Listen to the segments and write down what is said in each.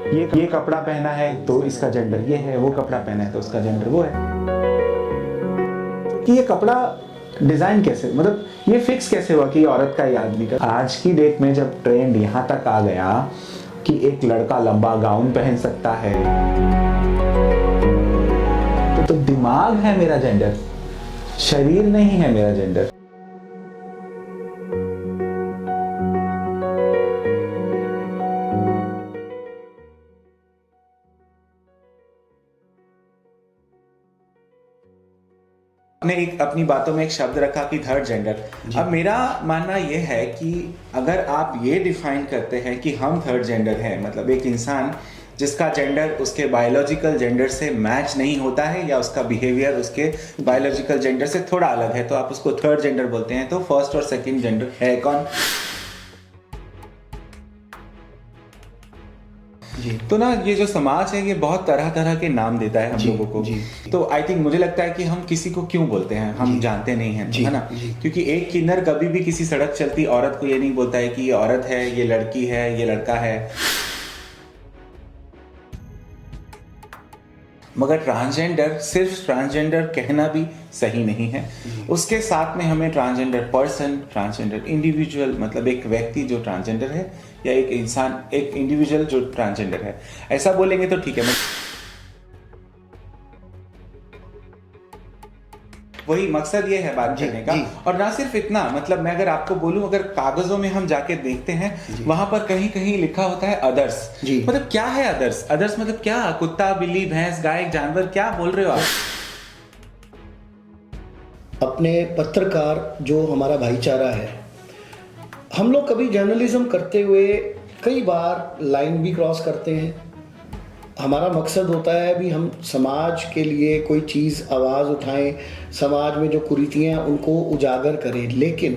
ये कपड़ा पहना है तो इसका जेंडर ये है, वो कपड़ा पहना है तो उसका जेंडर वो है। कि ये कपड़ा डिजाइन कैसे, मतलब ये फिक्स कैसे हुआ कि औरत का, ये आदमी का? आज की डेट में जब ट्रेंड यहाँ तक आ गया कि एक लड़का लंबा गाउन पहन सकता है, तो दिमाग है मेरा जेंडर, शरीर नहीं है मेरा जेंडर। आपने एक अपनी बातों में एक शब्द रखा कि थर्ड जेंडर। अब मेरा मानना यह है कि अगर आप ये डिफाइन करते हैं कि हम थर्ड जेंडर हैं, मतलब एक इंसान जिसका जेंडर उसके बायोलॉजिकल जेंडर से मैच नहीं होता है या उसका बिहेवियर उसके बायोलॉजिकल जेंडर से थोड़ा अलग है, तो आप उसको थर्ड जेंडर बोलते हैं। तो फर्स्ट और सेकंड जेंडर है कौन? जी। तो ना ये जो समाज है ये बहुत तरह तरह के नाम देता है हम लोगों को। तो आई थिंक मुझे लगता है कि हम किसी को क्यों बोलते हैं, हम जानते नहीं हैं, है ना? क्योंकि एक किन्नर कभी भी किसी सड़क चलती औरत को ये नहीं बोलता है कि ये औरत है, ये लड़की है, ये लड़का है। मगर ट्रांसजेंडर, सिर्फ ट्रांसजेंडर कहना भी सही नहीं है। उसके साथ में हमें ट्रांसजेंडर पर्सन, ट्रांसजेंडर इंडिविजुअल, मतलब एक व्यक्ति जो ट्रांसजेंडर है या एक इंसान, एक इंडिविजुअल जो ट्रांसजेंडर है, ऐसा बोलेंगे तो ठीक है। वही मकसद ये है बात करने का। और ना सिर्फ इतना, मतलब मैं अगर आपको बोलूं, अगर कागजों में हम जाके देखते हैं वहां पर कहीं कहीं लिखा होता है अदर्स। मतलब क्या है अदर्स? अदर्स मतलब क्या? कुत्ता, बिल्ली, भैंस, गाय, जानवर? क्या बोल रहे हो आप? अपने पत्रकार जो हमारा भाईचारा है, हम लोग कभी जर्नलिज्म करते हुए कई बार लाइन भी क्रॉस करते हैं। हमारा मकसद होता है भी हम समाज के लिए कोई चीज़ आवाज़ उठाएं, समाज में जो कुरीतियाँ उनको उजागर करें, लेकिन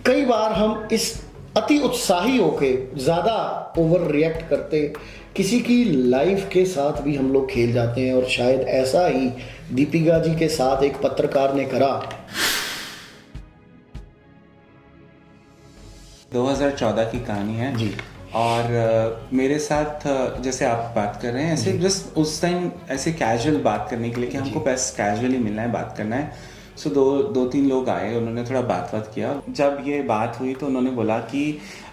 कई बार हम इस अति उत्साही होके ज़्यादा ओवर रिएक्ट करते, किसी की लाइफ के साथ भी हम लोग खेल जाते हैं। और शायद ऐसा ही दीपिका जी के साथ एक पत्रकार ने करा। 2014 की कहानी है जी। और मेरे साथ जैसे आप बात कर रहे हैं ऐसे, जस्ट उस टाइम ऐसे कैजुअल बात करने के लिए कि हमको बस कैजुअली मिलना है, बात करना है। सो दो तीन लोग आए, उन्होंने थोड़ा बात किया। जब ये बात हुई तो उन्होंने बोला कि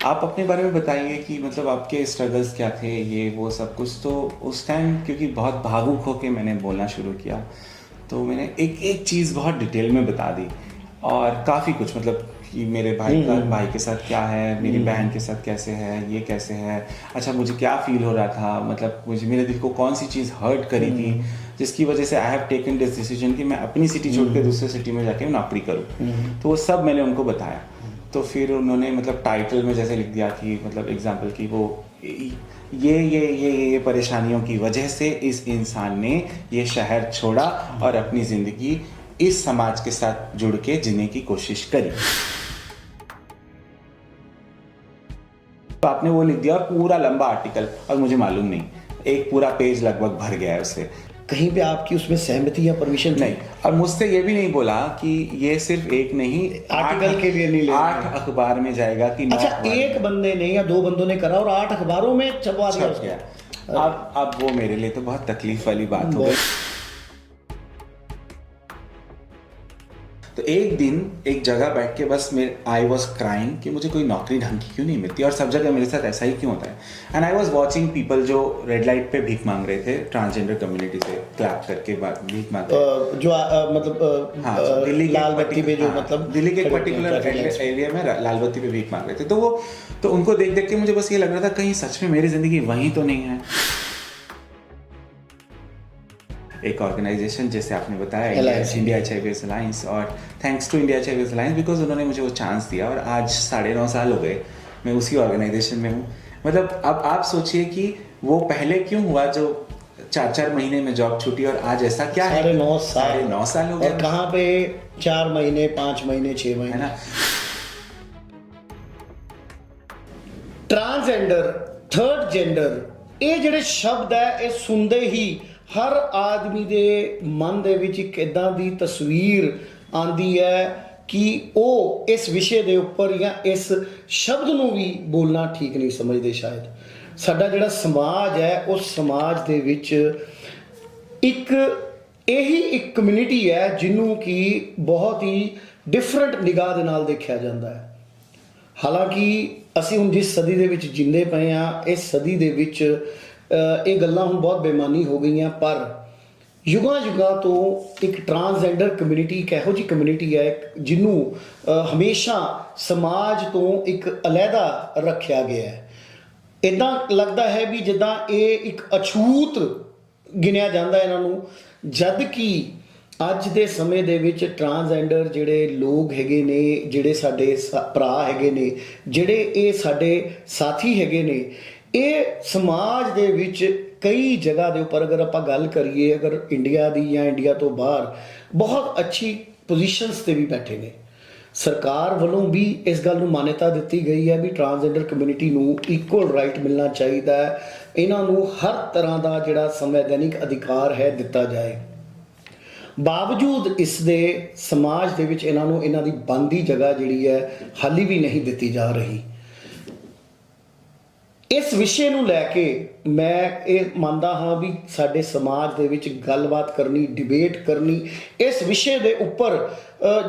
आप अपने बारे में बताइए कि मतलब आपके स्ट्रगल्स क्या थे, ये वो सब कुछ। तो उस टाइम क्योंकि बहुत भावुक होकर मैंने बोलना शुरू किया, तो मैंने एक एक चीज़ बहुत डिटेल में बता दी। और काफ़ी कुछ, मतलब कि मेरे भाई के साथ क्या है, मेरी बहन के साथ कैसे है, ये कैसे है, अच्छा मुझे क्या फील हो रहा था, मतलब मुझे मेरे दिल को कौन सी चीज़ हर्ट करी थी जिसकी वजह से I have taken this decision कि मैं अपनी सिटी छोड़ के दूसरे सिटी में जाके नौकरी करूँ। तो वो सब मैंने उनको बताया। तो फिर उन्होंने मतलब टाइटल में जैसे लिख दिया कि मतलब एग्जाम्पल कि वो ये परेशानियों की वजह से इस इंसान ने ये शहर छोड़ा और अपनी ज़िंदगी इस समाज के साथ जुड़ के जीने की कोशिश करी। तो आपने वो लिख दिया पूरा लंबा आर्टिकल, और मुझे मालूम नहीं, एक पूरा पेज लगभग भर गया है उससे। कहीं पे आपकी उसमें सहमति या परमिशन नहीं, और मुझसे ये भी नहीं बोला कि ये सिर्फ एक नहीं, आर्टिकल के लिए नहीं ले 8 अखबार में जाएगा कि अच्छा, एक बंदे ने या 2 बंदों ने करा और 8 अखबारों में छपवा दिया। अब वो मेरे लिए तो बहुत तकलीफ वाली बात हो गई। तो एक दिन एक जगह बैठ के बस आई वॉज क्राइंग कि मुझे कोई नौकरी ढंग की क्यों नहीं मिलती और सब जगह मेरे साथ ऐसा ही क्यों होता है। And I was watching people जो रेड लाइट पे भीख मांग रहे थे, ट्रांसजेंडर कम्युनिटी से क्लैप करके भीख मांग रहे जो मतलब हाँ, दिल्ली लाल बत्ती पे जो मतलब दिल्ली के एक पर्टिकुलर एरिया में लाल बत्ती पे भीख मांग रहे थे। तो उनको देख देख के मुझे बस ये लग रहा था कहीं सच में मेरी जिंदगी वहीं तो नहीं है। एक ऑर्गेनाइजेशन जैसे आपने बताया, इंडिया एचआईवी अलायंस, और thanks to India HIV alliance because उन्होंने मुझे वो चांस दिया और आज 9.5 साल हो गए मैं उसी ऑर्गेनाइजेशन में हूँ। मतलब अब आप सोचिए कि वो पहले क्यों हुआ जो 4 महीने में जॉब छूटी, और आज ऐसा क्या है 9.5 साल हो गए। और कहाँ पे 4 महीने, 5 महीने, 6 महीने, है ना। ट्रांसजेंडर, थर्ड जेंडर, ये ਜਿਹੜੇ शब्द है ये सुनते ही हर आदमी के मन दे विच एक इदां दी तस्वीर आंदी है कि वो इस विषय के उपर या इस शब्द नूं भी बोलना ठीक नहीं समझते शायद। ਸਾਡਾ ਜਿਹੜਾ ਸਮਾਜ ਹੈ ਉਸ ਸਮਾਜ ਦੇ ਵਿੱਚ ਇੱਕ ਇਹੀ ਇੱਕ ਕਮਿਊਨਿਟੀ ਹੈ ਜਿਹਨੂੰ ਕਿ ਬਹੁਤ ਹੀ ਡਿਫਰੈਂਟ ਨਿਗਾਹ ਦੇ ਨਾਲ ਦੇਖਿਆ ਜਾਂਦਾ ਹੈ। ਹਾਲਾਂਕਿ ਅਸੀਂ ਹੁਣ ਜਿਸ ਸਦੀ ਦੇ ਵਿੱਚ ਜਿੰਦੇ ਪਏ ਹਾਂ, ਇਸ ਸਦੀ ਦੇ ਵਿੱਚ ਇਹ ਗੱਲਾਂ ਹੁਣ ਬਹੁਤ ਬੇਮਾਨੀ ਹੋ ਗਈਆਂ, ਪਰ ਯੁਗਾਂ ਯੁਗਾਂ ਤੋਂ ਇੱਕ ਟਰਾਂਸਜੈਂਡਰ ਕਮਿਊਨਿਟੀ ਇੱਕ ਇਹੋ ਜਿਹੀ ਕਮਿਊਨਿਟੀ ਹੈ ਜਿਹਨੂੰ ਹਮੇਸ਼ਾ ਸਮਾਜ ਤੋਂ ਇੱਕ ਅਲੱਗਾ ਰੱਖਿਆ ਗਿਆ ਹੈ। ਇੱਦਾਂ ਲੱਗਦਾ ਹੈ ਵੀ ਜਿੱਦਾਂ ਇਹ ਇੱਕ ਅਛੂਤ ਗਿਣਿਆ ਜਾਂਦਾ ਇਹਨਾਂ ਨੂੰ, ਜਦ ਕਿ ਅੱਜ ਦੇ ਸਮੇਂ ਦੇ ਵਿੱਚ ਟਰਾਂਸਜੈਂਡਰ ਜਿਹੜੇ ਲੋਕ ਹੈਗੇ ਨੇ, ਜਿਹੜੇ ਸਾਡੇ ਭਰਾ ਹੈਗੇ ਨੇ, ਜਿਹੜੇ ਇਹ ਸਾਡੇ ਸਾਥੀ ਹੈਗੇ ਨੇ, ਇਹ ਸਮਾਜ ਦੇ ਵਿੱਚ ਕਈ ਜਗ੍ਹਾ ਦੇ ਉੱਪਰ ਅਗਰ ਆਪਾਂ ਗੱਲ ਕਰੀਏ, ਅਗਰ ਇੰਡੀਆ ਦੀ ਜਾਂ ਇੰਡੀਆ ਤੋਂ ਬਾਹਰ ਬਹੁਤ ਅੱਛੀ ਪੋਜੀਸ਼ਨਸ ਤੇ ਵੀ ਬੈਠੇ ਨੇ। ਸਰਕਾਰ ਵੱਲੋਂ ਵੀ ਇਸ ਗੱਲ ਨੂੰ ਮਾਨਤਾ ਦਿੱਤੀ ਗਈ ਹੈ ਵੀ ਟਰਾਂਸਜੈਂਡਰ ਕਮਿਊਨਿਟੀ ਨੂੰ ਇਕੁਅਲ ਰਾਈਟ ਮਿਲਣਾ ਚਾਹੀਦਾ ਹੈ, ਇਹਨਾਂ ਨੂੰ ਹਰ ਤਰ੍ਹਾਂ ਦਾ ਜਿਹੜਾ ਸੰਵਿਧਾਨਿਕ ਅਧਿਕਾਰ ਹੈ ਦਿੱਤਾ ਜਾਏ। ਬਾਵਜੂਦ ਇਸ ਦੇ ਸਮਾਜ ਦੇ ਵਿੱਚ ਇਹਨਾਂ ਨੂੰ ਇਹਨਾਂ ਦੀ ਬਣਦੀ ਜਗ੍ਹਾ ਜਿਹੜੀ ਹੈ ਹਾਲੀ ਵੀ ਨਹੀਂ ਦਿੱਤੀ ਜਾ ਰਹੀ। ਇਸ ਵਿਸ਼ੇ ਨੂੰ ਲੈ ਕੇ ਮੈਂ ਇਹ ਮੰਨਦਾ ਹਾਂ ਵੀ ਸਾਡੇ ਸਮਾਜ ਦੇ ਵਿੱਚ ਗੱਲਬਾਤ ਕਰਨੀ, ਡਿਬੇਟ ਕਰਨੀ, ਇਸ ਵਿਸ਼ੇ ਦੇ ਉੱਪਰ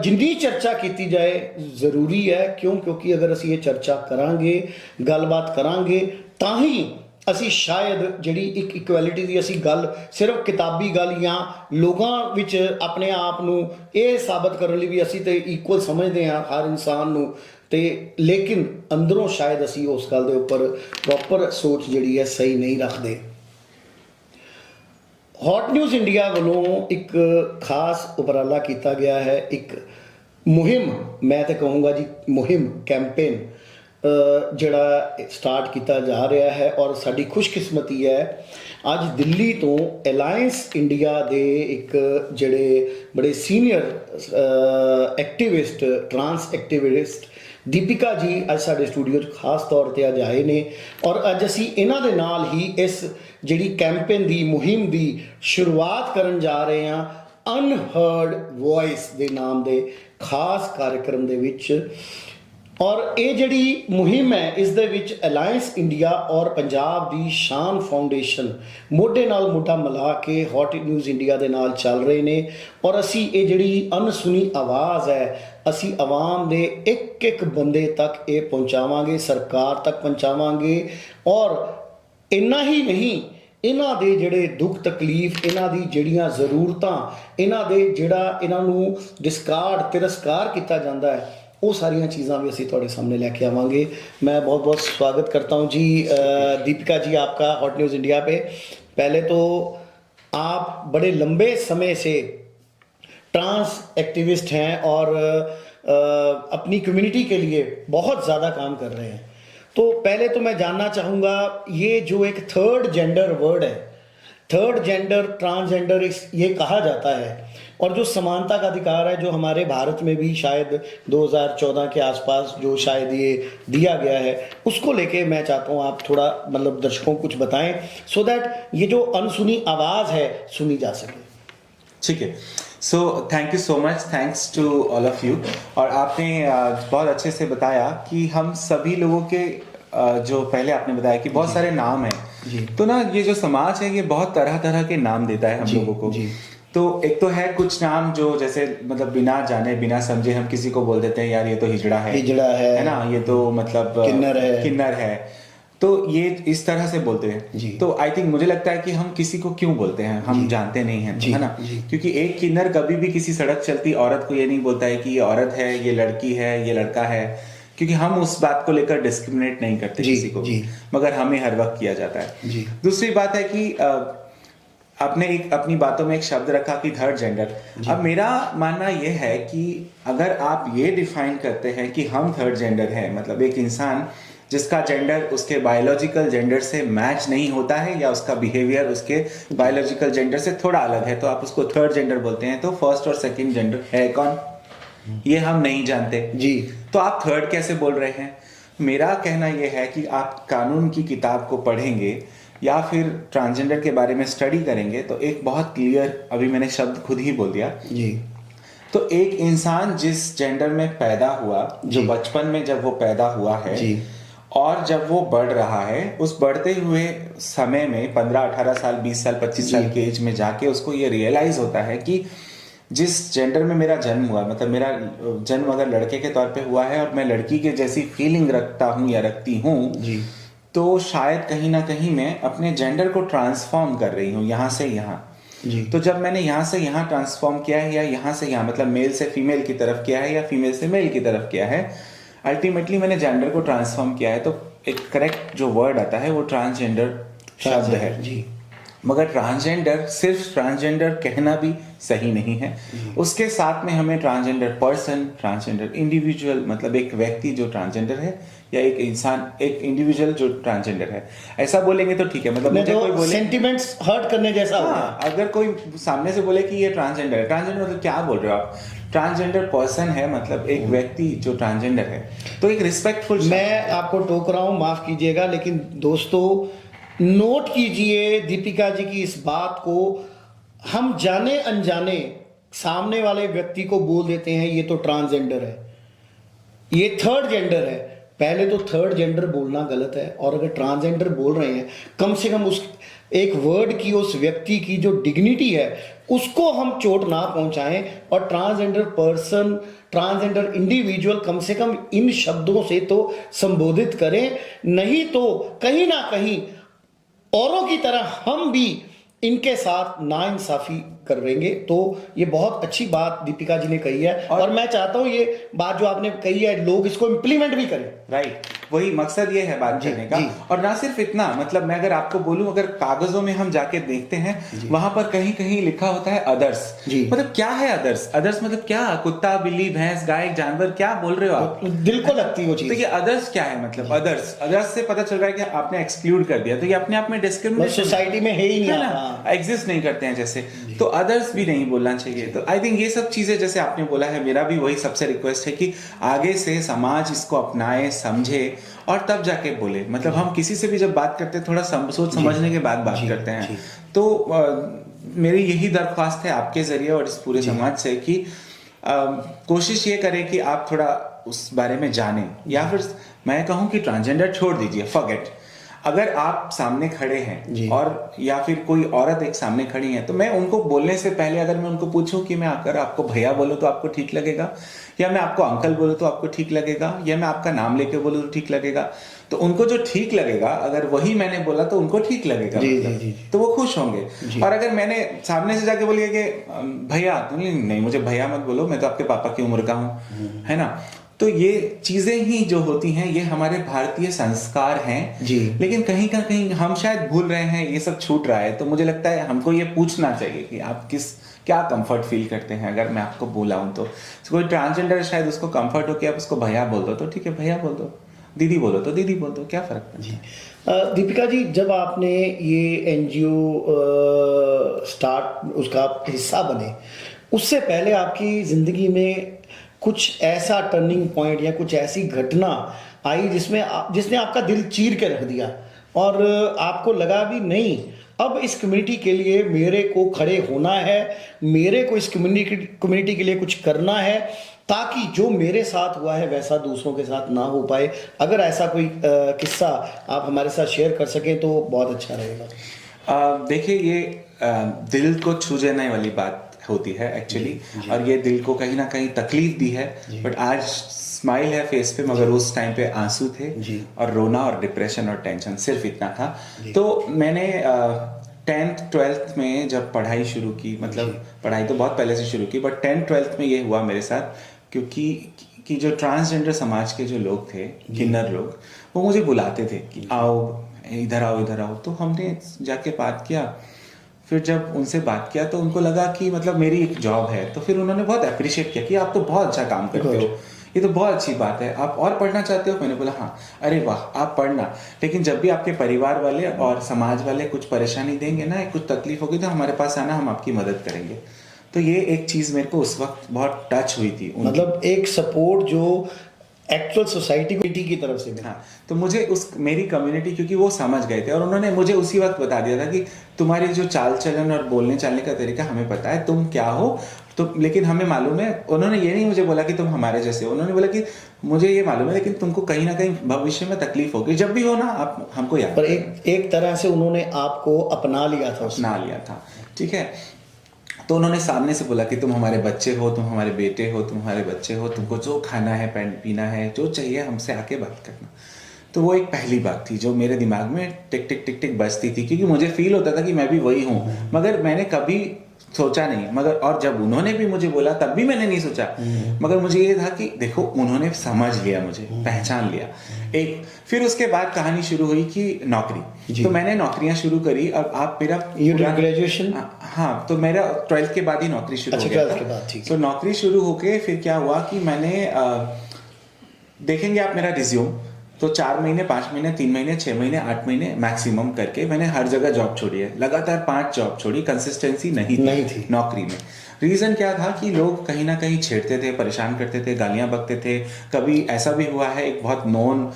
ਜਿੰਨੀ ਚਰਚਾ ਕੀਤੀ ਜਾਏ ਜ਼ਰੂਰੀ ਹੈ। ਕਿਉਂਕਿ ਅਗਰ ਅਸੀਂ ਇਹ ਚਰਚਾ ਕਰਾਂਗੇ, ਗੱਲਬਾਤ ਕਰਾਂਗੇ, ਤਾਂ ਹੀ ਅਸੀਂ ਸ਼ਾਇਦ ਜਿਹੜੀ ਇੱਕ ਇਕੁਐਲਿਟੀ ਦੀ ਅਸੀਂ ਗੱਲ ਸਿਰਫ ਕਿਤਾਬੀ ਗੱਲ ਜਾਂ ਲੋਕਾਂ ਵਿੱਚ ਆਪਣੇ ਆਪ ਨੂੰ ਇਹ ਸਾਬਤ ਕਰਨ ਲਈ ਵੀ ਅਸੀਂ ਤੇ ਇਕੁਅਲ ਸਮਝਦੇ ਹਾਂ ਹਰ ਇਨਸਾਨ ਨੂੰ, ਤੇ ਲੇਕਿਨ ਅੰਦਰੋਂ ਸ਼ਾਇਦ ਅਸੀਂ ਉਸ ਗੱਲ ਦੇ ਉੱਪਰ ਪ੍ਰੋਪਰ ਸੋਚ ਜਿਹੜੀ ਹੈ ਸਹੀ ਨਹੀਂ ਰੱਖਦੇ। ਹੌਟ ਨਿਊਜ਼ ਇੰਡੀਆ ਵੱਲੋਂ ਇੱਕ ਖਾਸ ਉਪਰਾਲਾ ਕੀਤਾ ਗਿਆ ਹੈ, ਇੱਕ ਮੁਹਿੰਮ, ਮੈਂ ਤਾਂ ਕਹੂੰਗਾ ਜੀ ਮੁਹਿੰਮ, ਕੈਂਪੇਨ ਜਿਹੜਾ ਸਟਾਰਟ ਕੀਤਾ ਜਾ ਰਿਹਾ ਹੈ। ਔਰ ਸਾਡੀ ਖੁਸ਼ਕਿਸਮਤੀ ਹੈ ਅੱਜ ਦਿੱਲੀ ਤੋਂ ਅਲਾਇੰਸ ਇੰਡੀਆ ਦੇ ਇੱਕ ਜਿਹੜੇ ਬੜੇ senior activist, trans activist Deepika ਜੀ ਅੱਜ ਸਾਡੇ ਸਟੂਡੀਓ 'ਚ ਖਾਸ ਤੌਰ 'ਤੇ ਅੱਜ ਆਏ ਨੇ, ਔਰ ਅੱਜ ਅਸੀਂ ਇਹਨਾਂ ਦੇ ਨਾਲ ਹੀ ਇਸ ਜਿਹੜੀ ਕੈਂਪੇਨ ਦੀ ਮੁਹਿੰਮ ਦੀ ਸ਼ੁਰੂਆਤ ਕਰਨ ਜਾ ਰਹੇ ਹਾਂ ਅਨਹਰਡ ਵੌਇਸ ਦੇ ਨਾਮ ਦੇ ਖਾਸ ਕਾਰਜਕ੍ਰਮ ਦੇ ਵਿੱਚ। ਔਰ ਇਹ ਜਿਹੜੀ ਮੁਹਿੰਮ ਹੈ ਇਸ ਦੇ ਵਿੱਚ ਅਲਾਇੰਸ ਇੰਡੀਆ ਔਰ ਪੰਜਾਬ ਦੀ ਸ਼ਾਨ ਫਾਊਂਡੇਸ਼ਨ ਮੋਢੇ ਨਾਲ ਮੋਢਾ ਮਿਲਾ ਕੇ ਹੌਟ ਨਿਊਜ਼ ਇੰਡੀਆ ਦੇ ਨਾਲ ਚੱਲ ਰਹੇ ਨੇ। ਔਰ ਅਸੀਂ ਇਹ ਜਿਹੜੀ ਅਨਸੁਣੀ ਆਵਾਜ਼ ਹੈ ਅਸੀਂ ਆਵਾਮ ਦੇ ਇੱਕ ਇੱਕ ਬੰਦੇ ਤੱਕ ਇਹ ਪਹੁੰਚਾਵਾਂਗੇ, ਸਰਕਾਰ ਤੱਕ ਪਹੁੰਚਾਵਾਂਗੇ। ਔਰ ਇੰਨਾ ਹੀ ਨਹੀਂ, ਇਹਨਾਂ ਦੇ ਜਿਹੜੇ ਦੁੱਖ ਤਕਲੀਫ, ਇਹਨਾਂ ਦੀ ਜਿਹੜੀਆਂ ਜ਼ਰੂਰਤਾਂ, ਇਹਨਾਂ ਦੇ ਜਿਹੜਾ ਇਹਨਾਂ ਨੂੰ ਤਿਰਸਕਾਰ ਕੀਤਾ ਜਾਂਦਾ है, वो सारियाँ चीज़ें भी असी थोड़े सामने लेके आवांगे। मैं बहुत बहुत स्वागत करता हूँ जी दीपिका जी आपका हॉट न्यूज़ इंडिया पे। पहले तो आप बड़े लंबे समय से ट्रांस एक्टिविस्ट हैं और अपनी कम्युनिटी के लिए बहुत ज़्यादा काम कर रहे हैं। तो पहले तो मैं जानना चाहूँगा, ये जो एक थर्ड जेंडर वर्ड है, थर्ड जेंडर, ट्रांसजेंडर ये कहा जाता है, और जो समानता का अधिकार है जो हमारे भारत में भी शायद 2014 के आसपास जो शायद ये दिया गया है, उसको लेके मैं चाहता हूँ आप थोड़ा मतलब दर्शकों को कुछ बताएं, सो दैट ये जो अनसुनी आवाज़ है सुनी जा सके। ठीक है, so thank you so much, thanks to all of you. और आपने बहुत अच्छे से बताया कि हम सभी लोगों के जो पहले आपने बताया कि बहुत सारे नाम हैं, तो ना ये जो समाज है ये बहुत तरह तरह के नाम देता है हम लोगों को। तो एक तो है कुछ नाम जो जैसे मतलब बिना जाने बिना समझे हम किसी को बोल देते हैं यार ये तो हिजड़ा है ना, ये तो मतलब किन्नर है, तो ये इस तरह से बोलते हैं। तो आई थिंक मुझे लगता है कि हम किसी को क्यों बोलते हैं, हम जानते नहीं हैं, है ना। क्योंकि एक किन्नर कभी भी किसी सड़क चलती औरत को ये नहीं बोलता है कि ये औरत है, ये लड़की है, ये लड़का है, क्योंकि हम उस बात को लेकर डिस्क्रिमिनेट नहीं करते किसी को, मगर हमें हर वक्त किया जाता है। दूसरी बात है कि आपने एक अपनी बातों में एक शब्द रखा कि थर्ड जेंडर। अब मेरा मानना यह है कि अगर आप ये डिफाइन करते हैं कि हम थर्ड जेंडर हैं, मतलब एक इंसान जिसका जेंडर उसके बायोलॉजिकल जेंडर से मैच नहीं होता है या उसका बिहेवियर उसके बायोलॉजिकल जेंडर से थोड़ा अलग है, तो आप उसको थर्ड जेंडर बोलते हैं। तो फर्स्ट और सेकंड जेंडर है कौन, ये हम नहीं जानते जी, तो आप थर्ड कैसे बोल रहे हैं। मेरा कहना यह है कि आप कानून की किताब को पढ़ेंगे या फिर ट्रांसजेंडर के बारे में स्टडी करेंगे तो एक बहुत क्लियर, अभी मैंने शब्द खुद ही बोल दिया जी, तो एक इंसान जिस जेंडर में पैदा हुआ, जो बचपन में जब वो पैदा हुआ है जी, और जब वो बढ़ रहा है, उस बढ़ते हुए समय में 15-18 साल, 20 साल, 25 साल के एज में जाके उसको ये रियलाइज होता है कि जिस जेंडर में मेरा जन्म हुआ, मतलब मेरा जन्म अगर लड़के के तौर पे हुआ है और मैं लड़की के जैसी फीलिंग रखता हूँ या रखती हूँ, तो शायद कहीं ना कहीं मैं अपने जेंडर को ट्रांसफॉर्म कर रही हूँ यहाँ से यहाँ। तो जब मैंने यहाँ से यहाँ ट्रांसफॉर्म किया है या यहाँ से यहाँ, मतलब मेल से फीमेल की तरफ किया है या फीमेल से मेल की तरफ किया है, अल्टीमेटली मैंने जेंडर को ट्रांसफॉर्म किया है। तो एक करेक्ट जो वर्ड आता है वो ट्रांसजेंडर शब्द है जी। मगर ट्रांसजेंडर सिर्फ ट्रांसजेंडर कहना भी सही नहीं है, उसके साथ में हमें ट्रांसजेंडर पर्सन, ट्रांसजेंडर इंडिविजुअल, मतलब एक व्यक्ति जो ट्रांसजेंडर है या एक इंसान, एक इंडिविजुअल जो ट्रांसजेंडर है, ऐसा बोलेंगे तो ठीक है। मतलब मुझे कोई बोले सेंटिमेंट्स हर्ट करने जैसा अगर कोई सामने से बोले कि ये ट्रांसजेंडर है, ट्रांसजेंडर मतलब क्या बोल रहे हो आप? ट्रांसजेंडर पर्सन है, मतलब एक व्यक्ति जो ट्रांसजेंडर है, तो एक रिस्पेक्टफुल। मैं आपको टोक रहा हूँ, माफ कीजिएगा, लेकिन दोस्तों नोट कीजिए दीपिका जी की इस बात को। हम जाने अनजाने सामने वाले व्यक्ति को बोल देते हैं ये तो ट्रांसजेंडर है, ये थर्ड जेंडर है। पहले तो थर्ड जेंडर बोलना गलत है, और अगर ट्रांसजेंडर बोल रहे हैं, कम से कम उस एक वर्ड की, उस व्यक्ति की जो डिग्निटी है उसको हम चोट ना पहुंचाएं। और ट्रांसजेंडर पर्सन, ट्रांसजेंडर इंडिविजुअल, कम से कम इन शब्दों से तो संबोधित करें, नहीं तो कहीं ना कहीं औरों की तरह हम भी इनके साथ नाइंसाफी करेंगे। तो ये बहुत अच्छी बात दीपिका जी ने कही है, और मैं चाहता हूं ये बात जो आपने कही है लोग इसको इंप्लीमेंट भी करें। राइट, वही मकसद ये है बात करने का। और ना सिर्फ इतना, मतलब मैं अगर आपको बोलूं, अगर कागजों में हम जाके देखते हैं, वहां पर कहीं कहीं लिखा होता है अदर्स। मतलब क्या है अदर्स? अदर्स मतलब क्या? कुत्ता, बिल्ली, भैंस, गाय, जानवर, क्या बोल रहे हो आप? दिल को लगती वो चीज। तो ये अदर्स क्या है? मतलब अदर्स, अदर्स से पता चल रहा है कि आपने एक्सक्लूड कर दिया, तो ये अपने आप में डिस्क्रिमिनेशन, सोसाइटी में है ही नहीं, एग्जिस्ट नहीं करते हैं जैसे, तो अदर्स भी नहीं बोलना चाहिए। तो आई थिंक ये सब चीजें जैसे आपने बोला है, मेरा भी वही सबसे रिक्वेस्ट है कि आगे से समाज इसको अपनाए, समझे और तब जाके बोले। मतलब हम किसी से भी जब बात करते हैं थोड़ा सोच समझने के बाद बात करते हैं। तो मेरी यही दरख्वास्त है आपके जरिए और इस पूरे समाज से कि कोशिश ये करें कि आप थोड़ा उस बारे में जानें, या फिर मैं कहूँ कि ट्रांसजेंडर छोड़ दीजिए, फॉरगेट। अगर आप सामने खड़े हैं और या फिर कोई औरत एक सामने खड़ी है, तो मैं उनको बोलने से पहले अगर मैं उनको पूछूं कि मैं अगर आपको भैया बोलूं तो आपको ठीक लगेगा, या मैं आपको अंकल बोलूं तो आपको ठीक लगेगा, या मैं आपका नाम लेके बोलूं तो ठीक लगेगा, तो उनको जो ठीक लगेगा, अगर वही मैंने बोला तो उनको ठीक लगेगा, तो वो खुश होंगे। और अगर मैंने सामने से जाके बोलिए कि भैया, तो नहीं मुझे भैया मत बोलो, मैं तो आपके पापा की उम्र का हूँ, है ना। तो ये चीजें ही जो होती हैं, ये हमारे भारतीय संस्कार हैं जी। लेकिन कहीं ना कहीं हम शायद भूल रहे हैं, ये सब छूट रहा है। तो मुझे लगता है हमको ये पूछना चाहिए कि आप क्या कंफर्ट फील करते हैं। अगर मैं आपको बोला हूं तो कोई ट्रांसजेंडर शायद उसको कंफर्ट हो कि आप उसको भैया बोल दो, तो ठीक है भैया बोल दो, दीदी बोलो तो दीदी बोल दो, क्या फर्क है जी। दीपिका जी, जब आपने ये एनजीओ स्टार्ट, उसका हिस्सा बने, उससे पहले आपकी जिंदगी में कुछ ऐसा टर्निंग पॉइंट या कुछ ऐसी घटना आई जिसने आपका दिल चीर के रख दिया और आपको लगा भी नहीं, अब इस कम्युनिटी के लिए मेरे को खड़े होना है, मेरे को इस कम्युनिटी के लिए कुछ करना है, ताकि जो मेरे साथ हुआ है वैसा दूसरों के साथ ना हो पाए। अगर ऐसा कोई किस्सा आप हमारे साथ शेयर कर सकें तो बहुत अच्छा रहेगा। देखिए, ये दिल को छू जाने वाली बात होती है एक्चुअली, और ये दिल को कहीं ना कहीं तकलीफ दी है, बट आज स्माइल है फेस पे, मगर उस टाइम पे आंसू थे और रोना और डिप्रेशन और टेंशन, सिर्फ इतना था। तो मैंने 10th 12th में जब पढ़ाई शुरू की, मतलब पढ़ाई तो बहुत पहले से शुरू की, बट 10th 12th में ये हुआ मेरे साथ, क्योंकि कि जो ट्रांसजेंडर समाज के जो लोग थे, किन्नर लोग, वो मुझे बुलाते थे कि आओ इधर आओ इधर आओ। तो हमने जाके बात किया, फिर जब उनसे बात किया तो उनको लगा कि मतलब मेरी एक जॉब है, तो फिर उन्होंने बहुत अप्रिशिएट किया कि आप तो बहुत अच्छा काम करते हो, ये तो बहुत अच्छी बात है, आप और पढ़ना चाहते हो? मैंने बोला हाँ। अरे वाह, आप पढ़ना, लेकिन जब भी आपके परिवार वाले और समाज वाले कुछ परेशानी देंगे ना, कुछ तकलीफ होगी, तो हमारे पास आना, हम आपकी मदद करेंगे। तो ये एक चीज़ मेरे को उस वक्त बहुत टच हुई थी, मतलब एक सपोर्ट जो एक्चुअल सोसाइटी की तरफ से। हाँ, तो मुझे मेरी कम्युनिटी, क्योंकि वो समझ गए थे और उन्होंने मुझे उसी वक्त बता दिया था कि तुम्हारे जो चाल चलन और बोलने चालने का तरीका हमें पता है, तुम क्या हो, तो लेकिन हमें मालूम है, उन्होंने ये नहीं मुझे बोला कि तुम हमारे जैसे हो, उन्होंने बोला कि मुझे ये मालूम है लेकिन तुमको कहीं ना कहीं भविष्य में तकलीफ होगी, जब भी हो ना आप हमको याद पर एक तरह से उन्होंने आपको अपना लिया था, अपना लिया था, ठीक है। तो उन्होंने सामने से बोला कि तुम हमारे बच्चे हो, तुम हमारे बेटे हो, तुम हमारे बच्चे हो, तुमको जो खाना है पीना है जो चाहिए हमसे आके बात करना। तो वो एक पहली बात थी जो मेरे दिमाग में टिक टिक टिक टिक बजती थी, क्योंकि मुझे फील होता था कि मैं भी वही हूँ, मगर मैंने कभी सोचा नहीं। मगर और जब उन्होंने भी मुझे बोला तब भी मैंने नहीं सोचा, मगर मुझे ये था कि देखो उन्होंने समझ लिया, मुझे पहचान लिया। एक फिर उसके बाद कहानी शुरू हुई कि नौकरी, तो मैंने नौकरियां शुरू करी। अब आप मेरा ग्रेजुएशन, हाँ, तो मेरा 12th के बाद ही नौकरी शुरू हो गया था। तो नौकरी शुरू होके फिर क्या हुआ कि मैंने देखेंगे आप मेरा रिज्यूम, तो 4 महीने, 5 महीने, 3 महीने, 6 महीने, 8 महीने मैक्सिमम करके मैंने हर जगह जॉब छोड़ी है। लगातार 5 जॉब छोड़ी, कंसिस्टेंसी नहीं थी नौकरी में। रीज़न क्या था कि लोग कहीं ना कहीं छेड़ते थे, परेशान करते थे, गालियां बकते थे। कभी ऐसा भी हुआ है, एक बहुत नोन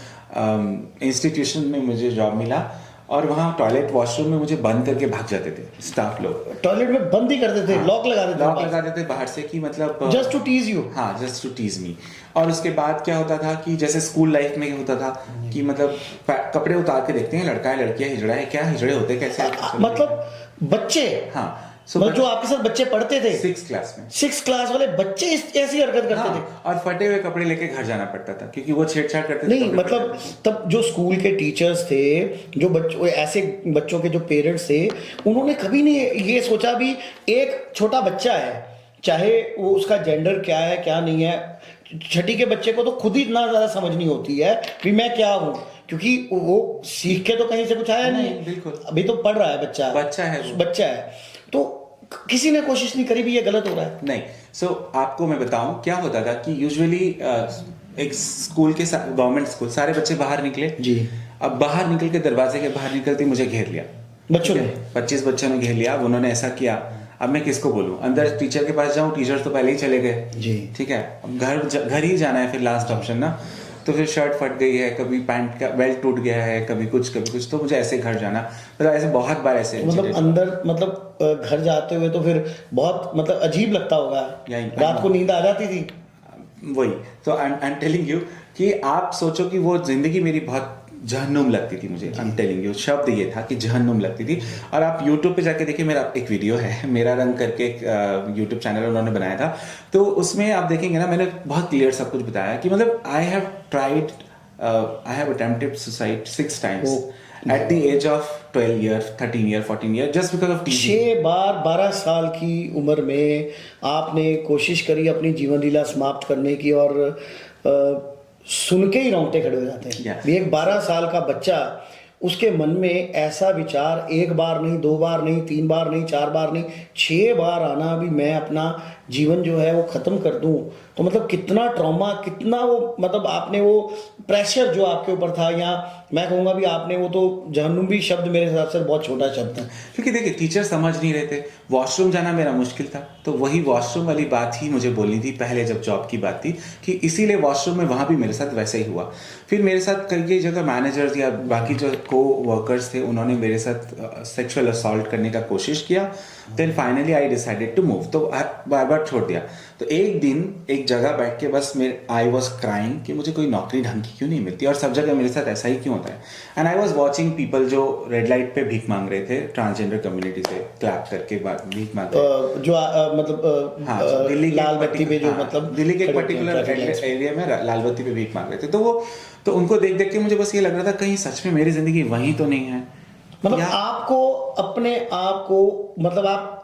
इंस्टीट्यूशन में मुझे जॉब मिला और वहाँ टॉयलेट वॉशरूम में मुझे बंद करके भाग जाते थे स्टाफ लोग। टॉयलेट में बंद ही करते थे, लॉक लगा देते थे बाहर से, कि मतलब जस्ट टू टीज यू। हाँ, जस्ट टू टीज मी। और उसके बाद क्या होता था कि जैसे स्कूल लाइफ में होता था कि मतलब कपड़े उतार के देखते हैं, लड़का है लड़की है, हिजड़ा है, क्या हिजड़े होते कैसे, मतलब बच्चे, हाँ, मतलब जो आपके साथ बच्चे पढ़ते थे 6th क्लास में, 6th क्लास वाले बच्चे ऐसी हरकत करते थे। और फटे हुए कपड़े लेके घर जाना पड़ता था क्योंकि वो छेड़छाड़ करते थे। नहीं मतलब तब जो स्कूल के टीचर्स थे, जो बच्चों, ऐसे बच्चों के जो पेरेंट्स थे, उन्होंने कभी नहीं ये सोचा भी एक छोटा बच्चा है, चाहे वो उसका जेंडर क्या है क्या नहीं है। छठी के बच्चे को तो खुद ही इतना ज्यादा समझ नहीं होती है कि मैं क्या हूँ, क्योंकि वो सीख के तो कहीं से कुछ आया नहीं। बिल्कुल, अभी तो पढ़ रहा है, बच्चा है। तो किसी ने कोशिश नहीं करी भी ये गलत हो रहा है। नहीं। सो आपको मैं बताऊं क्या होता था कि यूजुअली एक स्कूल के, गवर्नमेंट स्कूल, सारे बच्चे बाहर निकले जी। अब बाहर निकल के दरवाजे के बाहर निकलते मुझे घेर लिया बच्चों ने, 25 बच्चों ने घेर लिया। अब उन्होंने ऐसा किया, अब मैं किसको बोलूं, अंदर टीचर के पास जाऊं, टीचर तो पहले ही चले गए जी, ठीक है, घर ही जाना है फिर लास्ट ऑप्शन ना। तो फिर शर्ट फट गई है, कभी पैंट का बेल्ट टूट गया है, कभी कुछ, तो मुझे ऐसे घर जाना, मतलब ऐसे बहुत बार ऐसे तो मतलब अंदर, मतलब घर जाते हुए तो फिर बहुत मतलब अजीब लगता होगा, रात को नींद आ जाती थी। वही तो आई एम टेलिंग यू कि आप सोचो कि वो जिंदगी मेरी बहुत जहन्नुम लगती थी मुझे। आई एम टेलिंग यू, शब्द ये था कि जहन्नुम लगती थी। और आप YouTube पे जाके देखिए, मेरा एक वीडियो है, मेरा रंग करके एक YouTube चैनल उन्होंने बनाया था, तो उसमें आप देखेंगे ना, मैंने बहुत क्लियर सब कुछ बताया कि मतलब I have attempted suicide 6 times at the age of 12 years, 13 years, 14 years, just because of TV। 6 बार 12 साल की उम्र में आपने कोशिश करी अपनी जीवन लीला समाप्त करने की, और सुन के ही रोंगटे खड़े हो जाते हैं। एक 12 साल का बच्चा, उसके मन में ऐसा विचार 1 बार नहीं, 2 बार नहीं, 3 बार नहीं, 4 बार नहीं, 6 बार आना भी मैं अपना जीवन जो है वो खत्म कर दूं, तो मतलब कितना ट्रॉमा, कितना वो, मतलब आपने वो प्रेशर जो आपके ऊपर था, या मैं कहूँगा भी आपने वो, तो जहन्नुमी शब्द मेरे हिसाब से बहुत छोटा शब्द है। क्योंकि देखिए टीचर समझ नहीं रहे थे, वॉशरूम जाना मेरा मुश्किल था, तो वही वॉशरूम वाली बात ही मुझे बोलनी थी पहले जब जॉब की बात थी, कि इसीलिए वॉशरूम में वहाँ भी मेरे साथ वैसे ही हुआ। फिर मेरे साथ कई जगह मैनेजर्स या बाकी जो को वर्कर्स थे, उन्होंने मेरे साथ सेक्सुअल असॉल्ट करने का कोशिश किया। Then finally I decided to move, तो बार बार छोड़ दिया। तो एक दिन एक जगह बैठ के बस आई वॉज क्राइंग कि मुझे कोई नौकरी ढंग की क्यों नहीं मिलती, और सब जगह मेरे साथ ऐसा ही क्यों होता है। And I was watching people जो रेड लाइट पे भीख मांग रहे थे, ट्रांसजेंडर कम्युनिटी से क्लैप करके भीख मांग रहे, जो मतलब हाँ, दिल्ली लाल बत्ती पे, जो मतलब दिल्ली के एक पर्टिकुलर एरिया में लाल बत्ती पे भीख मांग रहे थे। तो उनको देख देख के मुझे बस ये लग रहा था कहीं सच में मेरी जिंदगी वही तो नहीं है। मतलब आपको अपने आप को, मतलब आप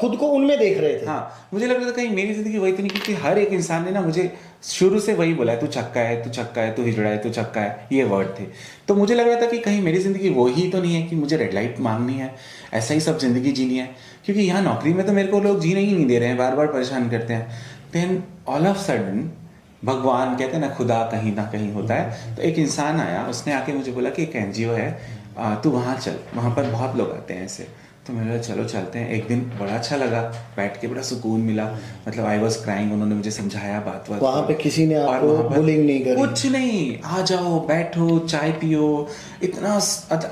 खुद को उनमें देख रहे थे। हाँ, मुझे लग रहा था कहीं मेरी जिंदगी वही तो नहीं, क्योंकि हर एक इंसान ने ना मुझे शुरू से वही बोला है, तू छक्का है, तू छक्का है, तू हिजड़ा है, तू छक्का है, ये वर्ड थे। तो मुझे लग रहा था कि कहीं मेरी जिंदगी वही तो नहीं है कि मुझे रेड लाइट मांगनी है, ऐसा ही सब जिंदगी जीनी है, क्योंकि यहाँ नौकरी में तो मेरे को लोग जीने ही नहीं दे रहे हैं, बार बार परेशान करते हैं। देन ऑल ऑफ सडन भगवान, कहते हैं ना खुदा कहीं ना कहीं होता है, तो एक इंसान आया, उसने आके मुझे बोला कि एक NGO है, तू वहाँ चल, वहाँ पर बहुत लोग आते हैं ऐसे। तो मैंने बोला चलो चलते हैं। एक दिन बड़ा अच्छा लगा, बैठ के बड़ा सुकून मिला, मतलब आई वॉज क्राइंग, उन्होंने मुझे समझाया बात। वहाँ पे किसी ने आपको बुलिंग नहीं करी? कुछ नहीं, आ जाओ, बैठो, चाय पियो, इतना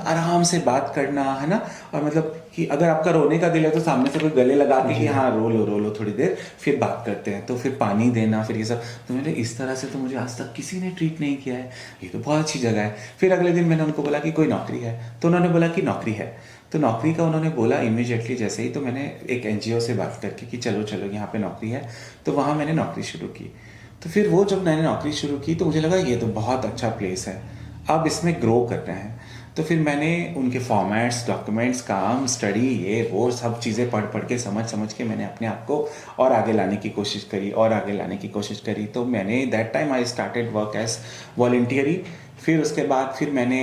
आराम से बात करना है ना, और मतलब कि अगर आपका रोने का दिल है तो सामने से कोई गले लगा के कि हाँ रो लो थोड़ी देर, फिर बात करते हैं, तो फिर पानी देना, फिर ये सब। तो मैंने इस तरह से तो मुझे आज तक किसी ने ट्रीट नहीं किया है, ये तो बहुत अच्छी जगह है। फिर अगले दिन मैंने उनको बोला कि कोई नौकरी है, तो उन्होंने बोला कि नौकरी है। तो नौकरी का उन्होंने बोला इमीडिएटली जैसे ही, तो मैंने एक NGO से बात करके कि चलो यहाँ पे नौकरी है, तो वहाँ मैंने नौकरी शुरू की। तो फिर वो जब मैंने नौकरी शुरू की तो मुझे लगा ये तो बहुत अच्छा प्लेस है, अब इसमें ग्रो करना है। तो फिर मैंने उनके फॉर्मेट्स, डॉक्यूमेंट्स, काम, स्टडी, ये वो सब चीज़ें पढ़ के समझ के मैंने अपने आप को और आगे लाने की कोशिश करी। तो मैंने that time I started work as voluntary. फिर उसके बाद फिर मैंने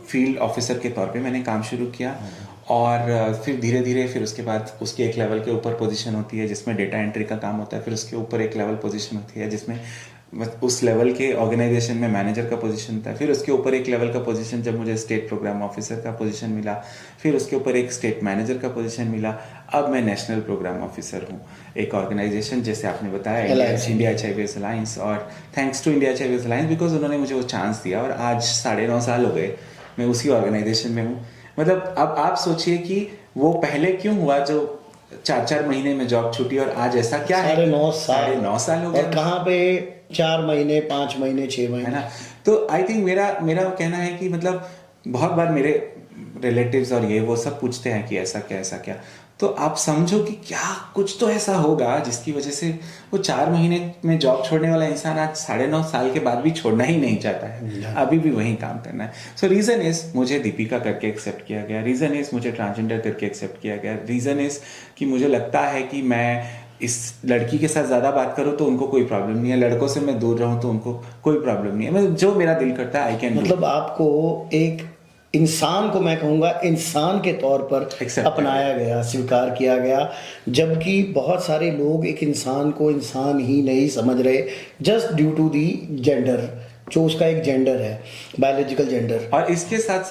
फील्ड ऑफिसर के तौर पे मैंने काम शुरू किया, और फिर धीरे धीरे फिर उसके बाद उसके एक लेवल के ऊपर पोजीशन होती है जिसमें डेटा एंट्री का काम होता है, फिर उसके ऊपर एक लेवल पोजीशन होती है जिसमें उस लेवल के ऑर्गेनाइजेशन में मैनेजर का पोजीशन होता है, फिर उसके ऊपर एक लेवल का पोजीशन जब मुझे स्टेट प्रोग्राम ऑफिसर का पोजीशन मिला, फिर उसके ऊपर एक स्टेट मैनेजर का पोजीशन मिला। अब मैं नेशनल प्रोग्राम ऑफिसर हूँ एक ऑर्गेनाइजेशन, जैसे आपने बताया, इंडिया HIV अलायंस। और thanks to India HIV alliance because उन्होंने मुझे वो चांस दिया, और आज 9.5 साल हो गए मैं उसी ऑर्गेनाइजेशन में हूँ। मतलब अब आप सोचिए कि वो पहले क्यों हुआ जो 4 महीने में जॉब छूटी, और आज ऐसा क्या है 9.5 साल हो गए। और कहाँ पे 4 महीने, 5 महीने, 6 महीने, है ना। तो आई थिंक मेरा कहना है कि मतलब बहुत बार मेरे रिलेटिव्स और ये वो सब पूछते हैं कि ऐसा क्या, तो आप समझो कि क्या कुछ तो ऐसा होगा जिसकी वजह से वो 4 महीने में जॉब छोड़ने वाला इंसान आज 9.5 साल के बाद भी छोड़ना ही नहीं चाहता है, अभी भी वही काम करना है। सो रीज़न इज मुझे दीपिका करके एक्सेप्ट किया गया, रीज़न इज मुझे ट्रांसजेंडर करके एक्सेप्ट किया गया, रीज़न इज कि मुझे लगता है कि मैं इस लड़की के साथ ज़्यादा बात करूँ तो उनको कोई प्रॉब्लम नहीं है, लड़कों से मैं दूर रहूँ तो उनको कोई प्रॉब्लम नहीं है। मतलब जो मेरा दिल करता है आई कैन। मतलब आपको एक इंसान को, मैं कहूँगा इंसान के तौर पर अपनाया गया, स्वीकार किया गया, जबकि बहुत सारे लोग एक इंसान को इंसान ही नहीं समझ रहे just due to the gender, जो उसका एक जेंडर है, बायोलॉजिकल जेंडर। और इसके साथ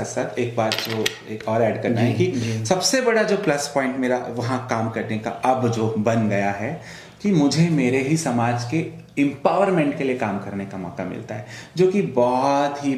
साथ एक बात जो एक और ऐड करना है कि सबसे बड़ा जो प्लस पॉइंट मेरा वहाँ काम करने का अब जो बन गया है कि मुझे मेरे ही समाज के एम्पावरमेंट के लिए काम करने का मौका मिलता है, जो कि बहुत ही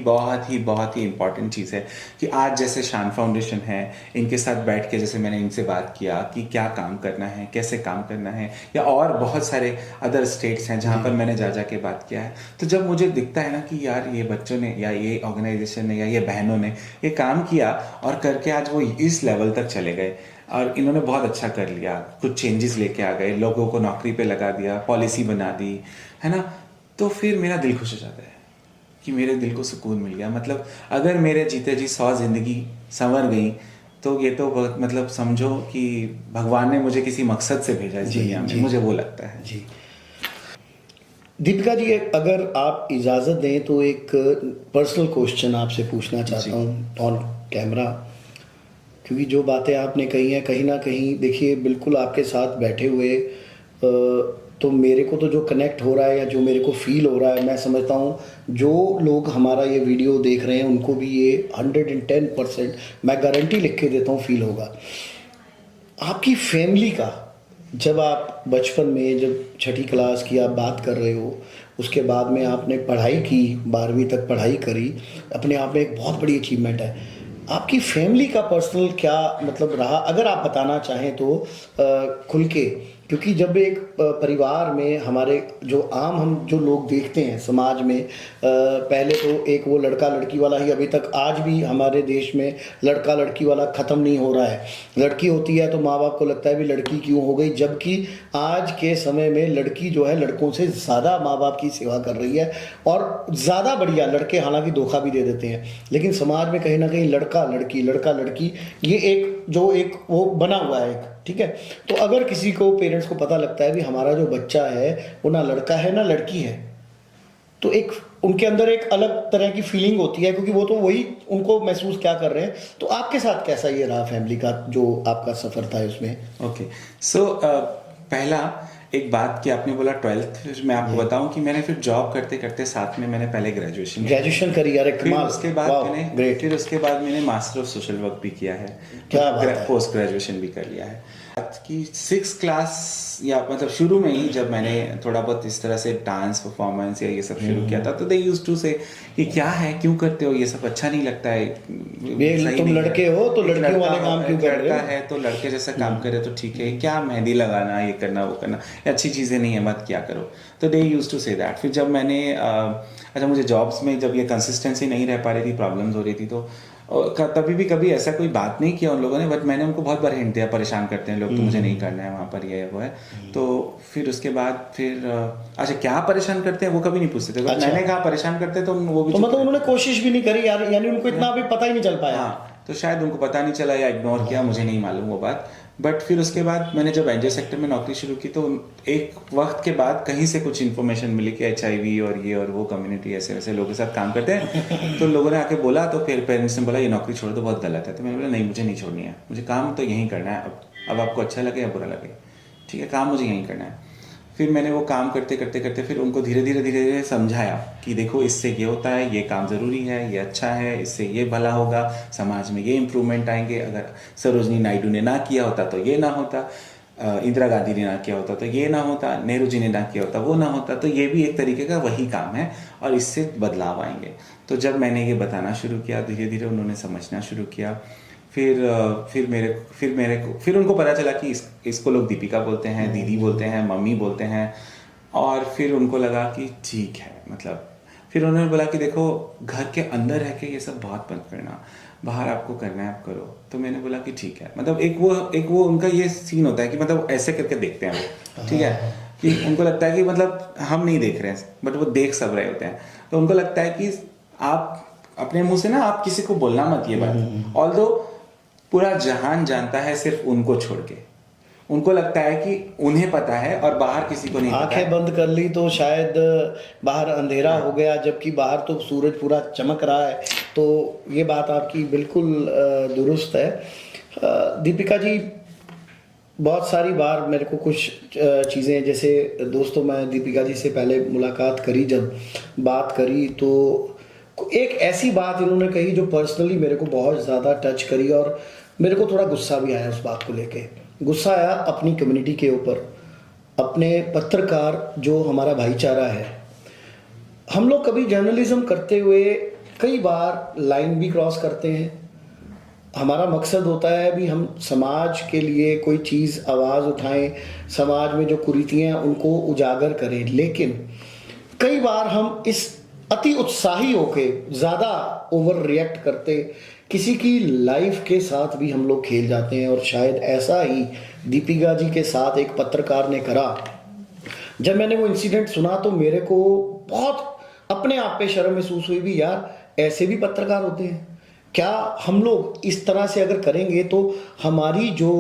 इम्पॉर्टेंट चीज़ है। कि आज जैसे शान फाउंडेशन है, इनके साथ बैठ के जैसे मैंने इनसे बात किया कि क्या काम करना है, कैसे काम करना है, या और बहुत सारे अदर स्टेट्स हैं जहाँ पर मैंने जा के बात किया है। तो जब मुझे दिखता है ना कि यार ये बच्चों ने या ये ऑर्गेनाइजेशन ने या ये बहनों ने ये काम किया और करके आज वो इस लेवल तक चले गए, और इन्होंने बहुत अच्छा कर लिया, कुछ चेंजेस लेके आ गए, लोगों को नौकरी पे लगा दिया, पॉलिसी बना दी, है ना। तो फिर मेरा दिल खुश हो जाता है कि मेरे दिल को सुकून मिल गया। मतलब अगर मेरे जीते जी 100 जिंदगी संवर गई तो ये तो मतलब समझो कि भगवान ने मुझे किसी मकसद से भेजा इस दुनिया में, मुझे वो लगता है। जी दीपिका जी, अगर आप इजाज़त दें तो एक पर्सनल क्वेश्चन आपसे पूछना चाहता हूँ ऑन कैमरा, क्योंकि जो बातें आपने कही हैं कहीं ना कहीं देखिए बिल्कुल आपके साथ बैठे हुए तो मेरे को तो जो कनेक्ट हो रहा है या जो मेरे को फील हो रहा है, मैं समझता हूँ जो लोग हमारा ये वीडियो देख रहे हैं उनको भी ये 110% मैं गारंटी लिख के देता हूँ फील होगा। आपकी फैमिली का, जब आप बचपन में जब 6ठी क्लास की आप बात कर रहे हो, उसके बाद में आपने पढ़ाई की, 12वीं तक पढ़ाई करी, अपने आप में एक बहुत बड़ी अचीवमेंट है। आपकी फैमिली का पर्सनल क्या मतलब रहा, अगर आप बताना चाहें तो खुल के, क्योंकि जब एक परिवार में हमारे जो आम हम जो लोग देखते हैं समाज में, पहले तो एक वो लड़का लड़की वाला ही, अभी तक आज भी हमारे देश में लड़का लड़की वाला ख़त्म नहीं हो रहा है। लड़की होती है तो माँ बाप को लगता है भी लड़की क्यों हो गई, जबकि आज के समय में लड़की जो है लड़कों से ज़्यादा माँ बाप की सेवा कर रही है, और ज़्यादा बढ़िया। लड़के हालांकि धोखा भी दे देते हैं, लेकिन समाज में कहीं ना कहीं लड़का लड़की ये एक जो एक वो बना हुआ है एक, ठीक है। तो अगर किसी को पेरेंट्स को पता लगता है भी हमारा जो बच्चा है वो ना लड़का है ना लड़की है, तो एक उनके अंदर एक अलग तरह की फीलिंग होती है, क्योंकि वो तो वही उनको महसूस क्या कर रहे हैं। तो आपके साथ कैसा ये रहा फैमिली का जो आपका सफ़र था उसमें? ओके, सो पहला एक बात कि आपने बोला 12th, मैं आपको बताऊं कि मैंने फिर जॉब करते करते साथ में मैंने पहले ग्रेजुएशन करी, अरे कमाल। उसके बाद मैंने फिर उसके बाद मैंने मास्टर ऑफ सोशल वर्क भी किया है, क्या बात है। पोस्ट ग्रेजुएशन भी कर लिया है। कि 6 क्लास या मतलब शुरू में ही जब मैंने थोड़ा बहुत इस तरह से डांस परफॉर्मेंस या ये सब शुरू किया था तो दे यूज्ड टू से कि क्या है, क्यों करते हो ये सब, अच्छा नहीं लगता है, ये तुम लड़के हो तो लड़कियों वाले काम क्यों कर रहे हो, लड़का है तो लड़के जैसा काम करे तो ठीक है, क्या मेहंदी लगाना, ये करना वो करना, अच्छी चीज़ें नहीं है, मत क्या करो। तो they used to say that. फिर जब मैंने अच्छा मुझे जॉब्स में जब ये कंसिस्टेंसी नहीं रह पा रही थी, प्रॉब्लम्स हो रही थी, तो तभी भी कभी ऐसा कोई बात नहीं किया उन लोगों ने, बट मैंने उनको बहुत बार हिंट दिया, परेशान करते हैं लोग तो मुझे नहीं करना है वहाँ पर, ये वो है। तो फिर उसके बाद फिर अच्छा क्या परेशान करते हैं वो कभी नहीं पूछते थे, अच्छा। मैंने कहा परेशान करते हैं तो वो भी तो मतलब उन्होंने कोशिश भी नहीं करी यार, यानी उनको इतना भी पता ही नहीं चल पाया। हाँ, तो शायद उनको पता नहीं चला या इग्नोर किया, मुझे नहीं मालूम वो बात। बट फिर उसके बाद मैंने जब एनजीओ सेक्टर में नौकरी शुरू की तो एक वक्त के बाद कहीं से कुछ इन्फॉर्मेशन मिली कि HIV और ये और वो कम्युनिटी ऐसे वैसे लोगों के साथ काम करते हैं। तो लोगों ने आके बोला, तो फिर पेरेंट्स ने बोला ये नौकरी छोड़ दो, बहुत गलत है। तो मैंने बोला नहीं, मुझे नहीं छोड़नी है, मुझे काम तो यहीं करना है। अब आपको अच्छा लगे या बुरा लगे, ठीक है, काम मुझे यहीं करना है। फिर मैंने वो काम करते करते करते फिर उनको धीरे धीरे समझाया कि देखो इससे ये होता है, ये काम ज़रूरी है, ये अच्छा है, इससे ये भला होगा, समाज में ये इम्प्रूवमेंट आएंगे। अगर सरोजनी नायडू ने ना किया होता तो ये ना होता, इंदिरा गांधी ने ना किया होता तो ये ना होता, नेहरू जी ने ना किया होता वो ना होता, तो ये भी एक तरीके का वही काम है और इससे बदलाव आएंगे। तो जब मैंने ये बताना शुरू किया, धीरे धीरे उन्होंने समझना शुरू किया। फिर उनको पता चला कि इसको लोग दीपिका बोलते हैं, दीदी बोलते हैं, मम्मी बोलते हैं। और फिर उनको लगा कि ठीक है, मतलब फिर उन्होंने बोला कि देखो घर के अंदर रह के ये सब बहुत मत करना, बाहर आपको करना है आप करो। तो मैंने बोला कि ठीक है, मतलब एक वो उनका ये सीन होता है कि मतलब ऐसे करके देखते हैं वो, ठीक है, कि उनको लगता है कि मतलब हम नहीं देख रहे हैं बट वो देख सब रहे होते हैं। तो उनको लगता है कि आप अपने मुंह से ना आप किसी को बोलना मत ये बात, ऑल्दो पूरा जहान जानता है सिर्फ उनको छोड़ के। उनको लगता है कि उन्हें पता है और बाहर किसी को नहीं पता। आंखें बंद कर ली तो शायद बाहर अंधेरा हो गया, जबकि बाहर तो सूरज पूरा चमक रहा है। तो ये बात आपकी बिल्कुल दुरुस्त है। दीपिका जी, बहुत सारी बार मेरे को कुछ चीज़ें, जैसे दोस्तों मैं दीपिका जी से पहले मुलाकात करी, जब बात करी तो एक ऐसी बात इन्होंने कही जो पर्सनली मेरे को बहुत ज़्यादा टच करी और मेरे को थोड़ा गुस्सा भी आया उस बात को लेके। गुस्सा आया अपनी कम्युनिटी के ऊपर, अपने पत्रकार जो हमारा भाईचारा है। हम लोग कभी जर्नलिज्म करते हुए कई बार लाइन भी क्रॉस करते हैं। हमारा मकसद होता है भी हम समाज के लिए कोई चीज़ आवाज़ उठाएं, समाज में जो कुरीतियाँ हैं उनको उजागर करें, लेकिन कई बार हम इस अति उत्साही होके ज़्यादा ओवर रिएक्ट करते, किसी की लाइफ के साथ भी हम लोग खेल जाते हैं। और शायद ऐसा ही दीपिका जी के साथ एक पत्रकार ने करा। जब मैंने वो इंसिडेंट सुना तो मेरे को बहुत अपने आप पे शर्म महसूस हुई भी, यार ऐसे भी पत्रकार होते हैं क्या? हम लोग इस तरह से अगर करेंगे तो हमारी जो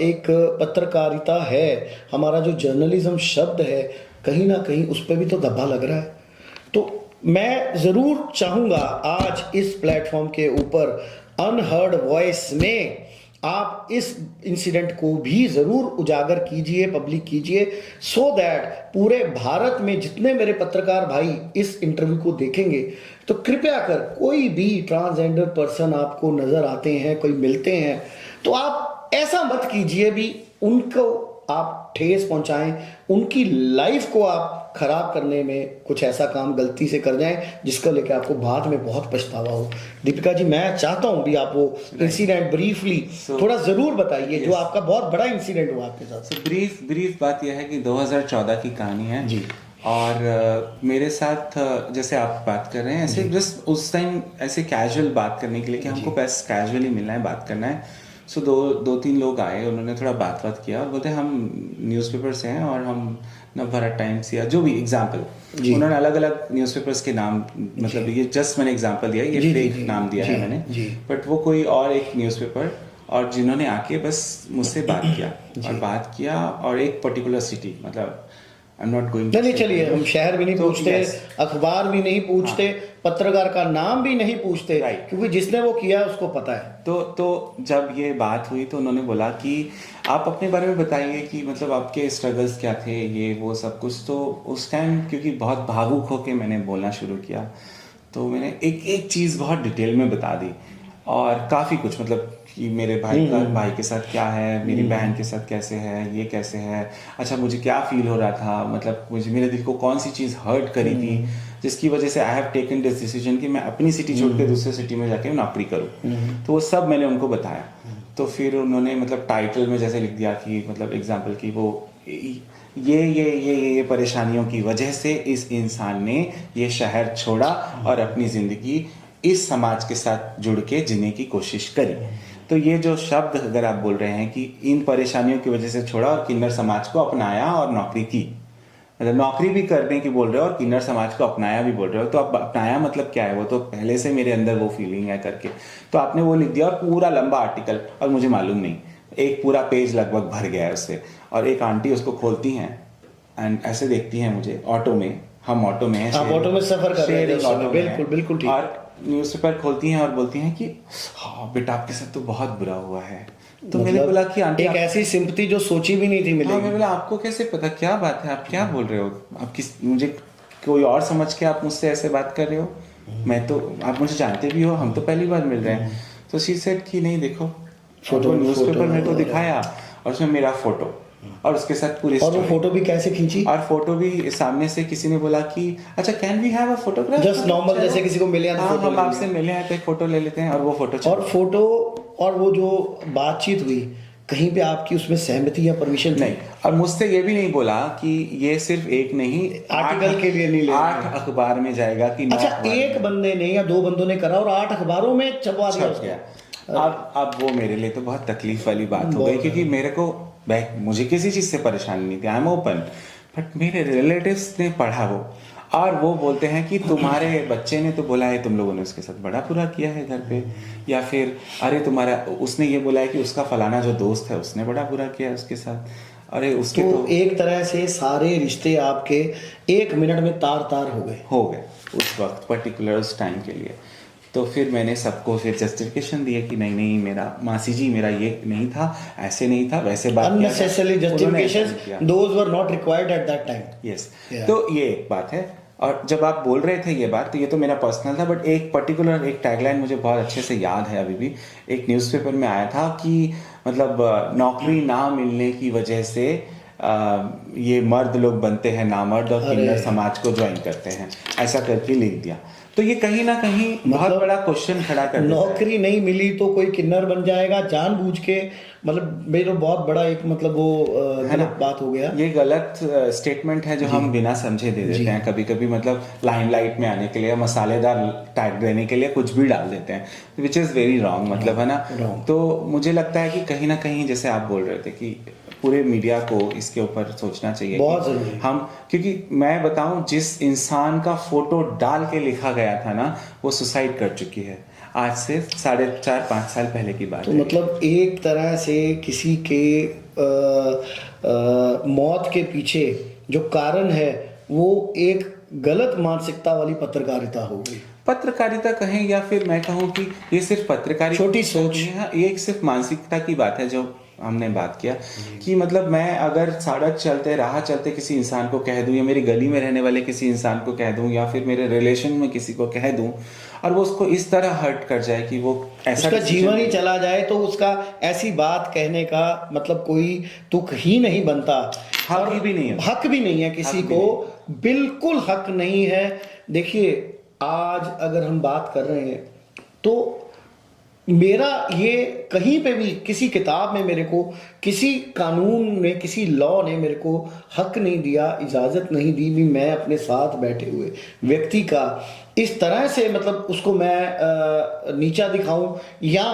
एक पत्रकारिता है, हमारा जो जर्नलिज्म शब्द है, कहीं ना कहीं उस पर भी तो धब्बा लग रहा है। तो मैं ज़रूर चाहूँगा आज इस प्लेटफॉर्म के ऊपर अनहर्ड वॉइस में आप इस इंसिडेंट को भी ज़रूर उजागर कीजिए, पब्लिक कीजिए, सो दैट पूरे भारत में जितने मेरे पत्रकार भाई इस इंटरव्यू को देखेंगे तो कृपया कर, कोई भी ट्रांसजेंडर पर्सन आपको नज़र आते हैं, कोई मिलते हैं, तो आप ऐसा मत कीजिए भी उनको आप ठेस पहुंचाएं, उनकी लाइफ को आप खराब करने में कुछ ऐसा काम गलती से कर जाएं जिसको लेकर आपको बाद में बहुत पछतावा हो। दीपिका जी, मैं चाहता हूं भी आप वो इंसिडेंट ब्रीफली थोड़ा जरूर बताइए, जो आपका बहुत बड़ा इंसिडेंट हुआ आपके साथ। ब्रीफ बात यह है कि 2014 की कहानी है जी। और मेरे साथ जैसे आप बात कर रहे हैं ऐसे जस्ट उस टाइम ऐसे कैजुअल बात करने के लिए कि हमको बस कैजुअली मिलना है, बात करना है। सो दो तीन लोग आए, उन्होंने थोड़ा बात किया और बोलते हम न्यूज़पेपर से हैं और हम नवभारत टाइम्स या जो भी एग्जाम्पल, उन्होंने अलग अलग न्यूज़पेपर्स के नाम, मतलब ये जस्ट मैंने एग्जाम्पल दिया, ये फेक नाम दिया है मैंने, बट वो कोई और एक न्यूज़पेपर, और जिन्होंने आके बस मुझसे बात किया और एक पर्टिकुलर सिटी, मतलब आई एम नॉट गोइंग, नहीं चलिए, हम शहर भी नहीं पूछते, अखबार भी नहीं पूछते, पत्रकार का नाम भी नहीं पूछते, क्योंकि जिसने वो किया उसको पता है। तो जब ये बात हुई तो उन्होंने बोला कि आप अपने बारे में बताइए कि मतलब आपके स्ट्रगल्स क्या थे, ये वो सब कुछ। तो उस टाइम क्योंकि बहुत भावुक होके मैंने बोलना शुरू किया, तो मैंने एक चीज़ बहुत डिटेल में बता दी। और काफ़ी कुछ, मतलब कि मेरे भाई के साथ क्या है, मेरी बहन के साथ कैसे है, ये कैसे है, अच्छा मुझे क्या फील हो रहा था, मतलब मुझे मेरे दिल को कौन सी चीज़ हर्ट करी थी जिसकी वजह से I have taken this decision कि मैं अपनी सिटी छोड़ के दूसरे सिटी में जाके नौकरी करूँ। तो वो सब मैंने उनको बताया। तो फिर उन्होंने मतलब टाइटल में जैसे लिख दिया कि मतलब एग्जाम्पल कि वो ये परेशानियों की वजह से इस इंसान ने ये शहर छोड़ा और अपनी ज़िंदगी इस समाज के साथ जुड़ के जीने की कोशिश करी। तो ये जो शब्द अगर आप बोल रहे हैं कि इन परेशानियों की वजह से छोड़ा और किन्नर समाज को अपनाया और नौकरी की, मतलब नौकरी भी करने की बोल रहे हो और किन्नर समाज को अपनाया भी बोल रहे हो, तो अब अपनाया मतलब क्या है? वो तो पहले से मेरे अंदर वो फीलिंग है करके, तो आपने वो लिख दिया और पूरा लंबा आर्टिकल, और मुझे मालूम नहीं, एक पूरा पेज लगभग भर गया है उससे। और एक आंटी उसको खोलती हैं एंड ऐसे देखती हैं मुझे, ऑटो में, हम ऑटो में हैं, आप ऑटो में सफर कर रहे थे, ऑटो में, बिल्कुल बिल्कुल ठीक। और न्यूज़पेपर खोलती हैं और बोलती हैं कि हाँ बेटा आपके साथ तो बहुत बुरा हुआ है। तो मैंने बोला कि आंटी एक ऐसी सिंपैथी जो सोची भी नहीं थी मिलेगी। हाँ, मैं बोला आपको कैसे पता, क्या बात है, आप क्या बोल रहे हो, आप किस, मुझे कोई और समझ के आप मुझसे ऐसे बात कर रहे हो, मैं तो, आप मुझे जानते भी हो, हम तो पहली बार मिल रहे हैं। तो शी सेड कि नहीं देखो, फोटो न्यूज़पेपर मेरे को दिखाया और उसमें मेरा फोटो और उसके साथ पूरी, और वो फोटो भी कैसे खींची, और फोटो भी सामने से किसी ने बोला कि अच्छा can we have a photograph, just normal जैसे किसी को मिले हाँ, हम आपसे मिले हैं तो एक फोटो ले लेते हैं, और वो फोटो और फोटो और वो जो बातचीत हुई, कहीं पे आपकी उसमें सहमति या परमिशन नहीं, और मुझसे ये भी नहीं बोला कि ये सिर्फ एक नहीं, आर्टिकल के लिए नहीं ले 8 अखबार में जाएगा कि अच्छा एक बंदे ने या 2 बंदों ने करा और 8 अखबारों में छपवा दिया छप गया। अब वो मेरे लिए तो बहुत तकलीफ वाली बात हो गई, क्योंकि मेरे को, मुझे किसी चीज़ से परेशानी नहीं थी, आई एम ओपन, बट मेरे रिलेटिव्स ने पढ़ा वो, और वो बोलते हैं कि तुम्हारे बच्चे ने तो बोला है तुम लोगों ने उसके साथ बड़ा बुरा किया है घर पे, या फिर अरे तुम्हारा, उसने ये बोला है कि उसका फलाना जो दोस्त है उसने बड़ा बुरा किया है उसके साथ, अरे उसके तो एक तरह से सारे रिश्ते आपके 1 मिनट में तार हो गए उस वक्त पर्टिकुलर उस टाइम के लिए। तो फिर मैंने सबको फिर जस्टिफिकेशन दिया कि नहीं नहीं मेरा मासी जी, मेरा ये नहीं था, ऐसे नहीं था, वैसे बात unnecessary justifications, those were not required at that time. Yes. तो ये एक बात है। और जब आप बोल रहे थे ये बात, तो ये तो मेरा पर्सनल था, बट एक पर्टिकुलर एक टैगलाइन मुझे बहुत अच्छे से याद है अभी भी, एक न्यूज़पेपर में आया था कि मतलब नौकरी ना मिलने की वजह से ये मर्द लोग बनते हैं नामर्द और किन्नर समाज को ज्वाइन करते हैं, ऐसा करके लिख दिया। तो ये कहीं ना कहीं बहुत बड़ा क्वेश्चन खड़ा कर, नौकरी नहीं मिली तो कोई किन्नर बन जाएगा जानबूझ के, मतलब मेरे तो बहुत बड़ा एक मतलब वो गलत बात हो गया। ये गलत स्टेटमेंट है जो हम बिना समझे दे देते हैं कभी कभी, मतलब लाइमलाइट में आने के लिए, मसालेदार टैग देने के लिए कुछ भी डाल देते हैं, विच इज़ वेरी रॉन्ग, मतलब है ना। तो मुझे लगता है कि कहीं ना कहीं जैसे आप बोल रहे थे कि पूरे मीडिया को इसके ऊपर सोचना चाहिए, बहुत जरूरी हम, क्योंकि मैं बताऊं जिस इंसान का फोटो डाल के लिखा गया था ना, वो सुसाइड कर चुकी है, आज से 4.5-5 साल पहले की बात तो है। मतलब एक तरह से किसी के मौत के पीछे जो कारण है वो एक गलत मानसिकता वाली पत्रकारिता हो गई। पत्रकारिता कहें या फिर मैं कहूँ कि ये सिर्फ पत्रकारिता, छोटी सोच, ये एक सिर्फ मानसिकता की बात है जो हमने बात किया कि मतलब मैं अगर सड़क चलते राह चलते किसी इंसान को कह दूं, या मेरी गली में रहने वाले किसी इंसान को कह दूं, या फिर मेरे रिलेशन में किसी को कह दूं, और वो उसको इस तरह हर्ट कर जाए कि वो ऐसा उसका जीवन ही चला जाए, तो उसका ऐसी बात कहने का मतलब कोई तुक ही नहीं बनता, हक भी नहीं है, हक भी नहीं है किसी को, बिल्कुल हक नहीं है। देखिए आज अगर हम बात कर रहे हैं तो मेरा ये कहीं पे भी किसी किताब में मेरे को, किसी कानून ने, किसी लॉ ने मेरे को हक नहीं दिया, इजाज़त नहीं दी भी मैं अपने साथ बैठे हुए व्यक्ति का इस तरह से मतलब उसको मैं नीचा दिखाऊं या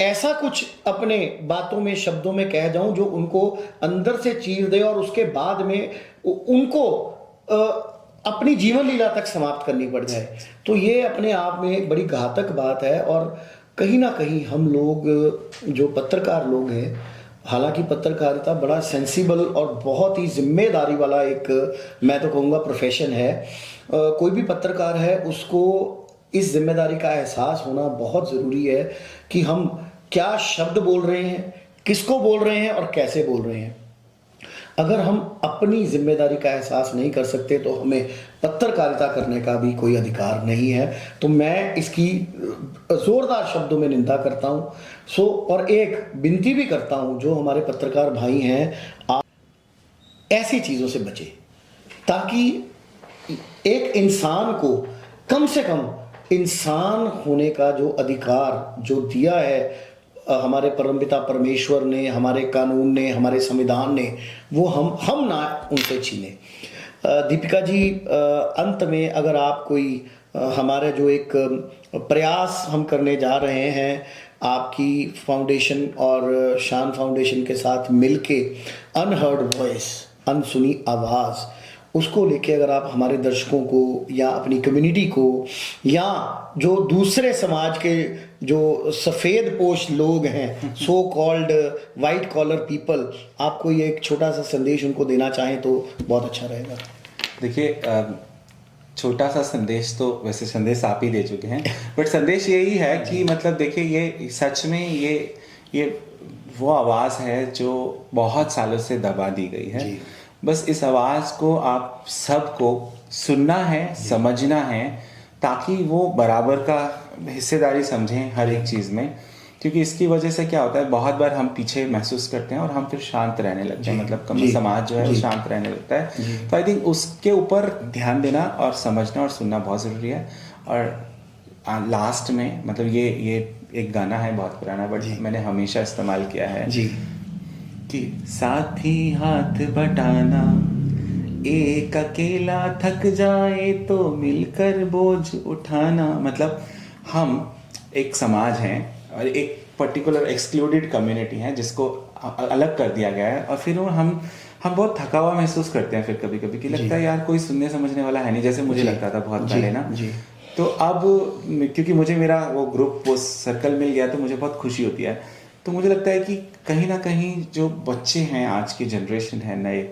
ऐसा कुछ अपने बातों में, शब्दों में कह जाऊं जो उनको अंदर से चीर दे और उसके बाद में उनको अपनी जीवन लीला तक समाप्त करनी पड़ जाए। तो ये अपने आप में बड़ी घातक बात है। और कहीं ना कहीं हम लोग जो पत्रकार लोग हैं, हालांकि पत्रकारिता बड़ा सेंसिबल और बहुत ही जिम्मेदारी वाला एक, मैं तो कहूँगा प्रोफेशन है, कोई भी पत्रकार है उसको इस जिम्मेदारी का एहसास होना बहुत ज़रूरी है कि हम क्या शब्द बोल रहे हैं, किसको बोल रहे हैं और कैसे बोल रहे हैं। अगर हम अपनी जिम्मेदारी का एहसास नहीं कर सकते तो हमें पत्रकारिता करने का भी कोई अधिकार नहीं है। तो मैं इसकी ज़ोरदार शब्दों में निंदा करता हूँ। और एक विनती भी करता हूँ, जो हमारे पत्रकार भाई हैं, आप ऐसी चीज़ों से बचें, ताकि एक इंसान को कम से कम इंसान होने का जो अधिकार जो दिया है हमारे परमपिता परमेश्वर ने, हमारे कानून ने, हमारे संविधान ने, वो हम ना उनसे छीने। दीपिका जी, अंत में अगर आप कोई हमारे जो एक प्रयास हम करने जा रहे हैं आपकी फाउंडेशन और शान फाउंडेशन के साथ मिलके, अनहर्ड वॉइस, अनसुनी आवाज़, उसको लेके अगर आप हमारे दर्शकों को या अपनी कम्युनिटी को या जो दूसरे समाज के जो सफ़ेद पोश लोग हैं, so called white collar people, आप कोई एक छोटा सा संदेश उनको देना चाहें तो बहुत अच्छा रहेगा। देखिए, छोटा सा संदेश तो वैसे संदेश आप ही दे चुके हैं, बट संदेश यही है कि मतलब देखिए, ये सच में ये वो आवाज़ है जो बहुत सालों से दबा दी गई है। बस इस आवाज़ को आप सबको सुनना है, समझना है, ताकि वो बराबर का हिस्सेदारी समझें हर एक चीज़ में। क्योंकि इसकी वजह से क्या होता है, बहुत बार हम पीछे महसूस करते हैं और हम फिर शांत रहने लगते हैं, मतलब समाज जो है वो शांत रहने लगता है। तो आई थिंक उसके ऊपर ध्यान देना और समझना और सुनना बहुत ज़रूरी है। और लास्ट में मतलब ये एक गाना है बहुत पुराना, बट मैंने हमेशा इस्तेमाल किया है कि साथी हाथ बटाना, एक अकेला थक जाए तो मिलकर बोझ उठाना। मतलब हम एक समाज हैं और एक पर्टिकुलर एक्सक्लूडेड कम्युनिटी है जिसको अलग कर दिया गया है, और फिर हम बहुत थका हुआ महसूस करते हैं फिर कभी कभी कि लगता है यार कोई सुनने समझने वाला है नहीं, जैसे मुझे लगता था बहुत पहले ना। तो अब क्योंकि मुझे मेरा वो ग्रुप, वो सर्कल मिल गया, तो मुझे बहुत खुशी होती है। तो मुझे लगता है कि कहीं ना कहीं जो बच्चे हैं, आज की जनरेशन है नए,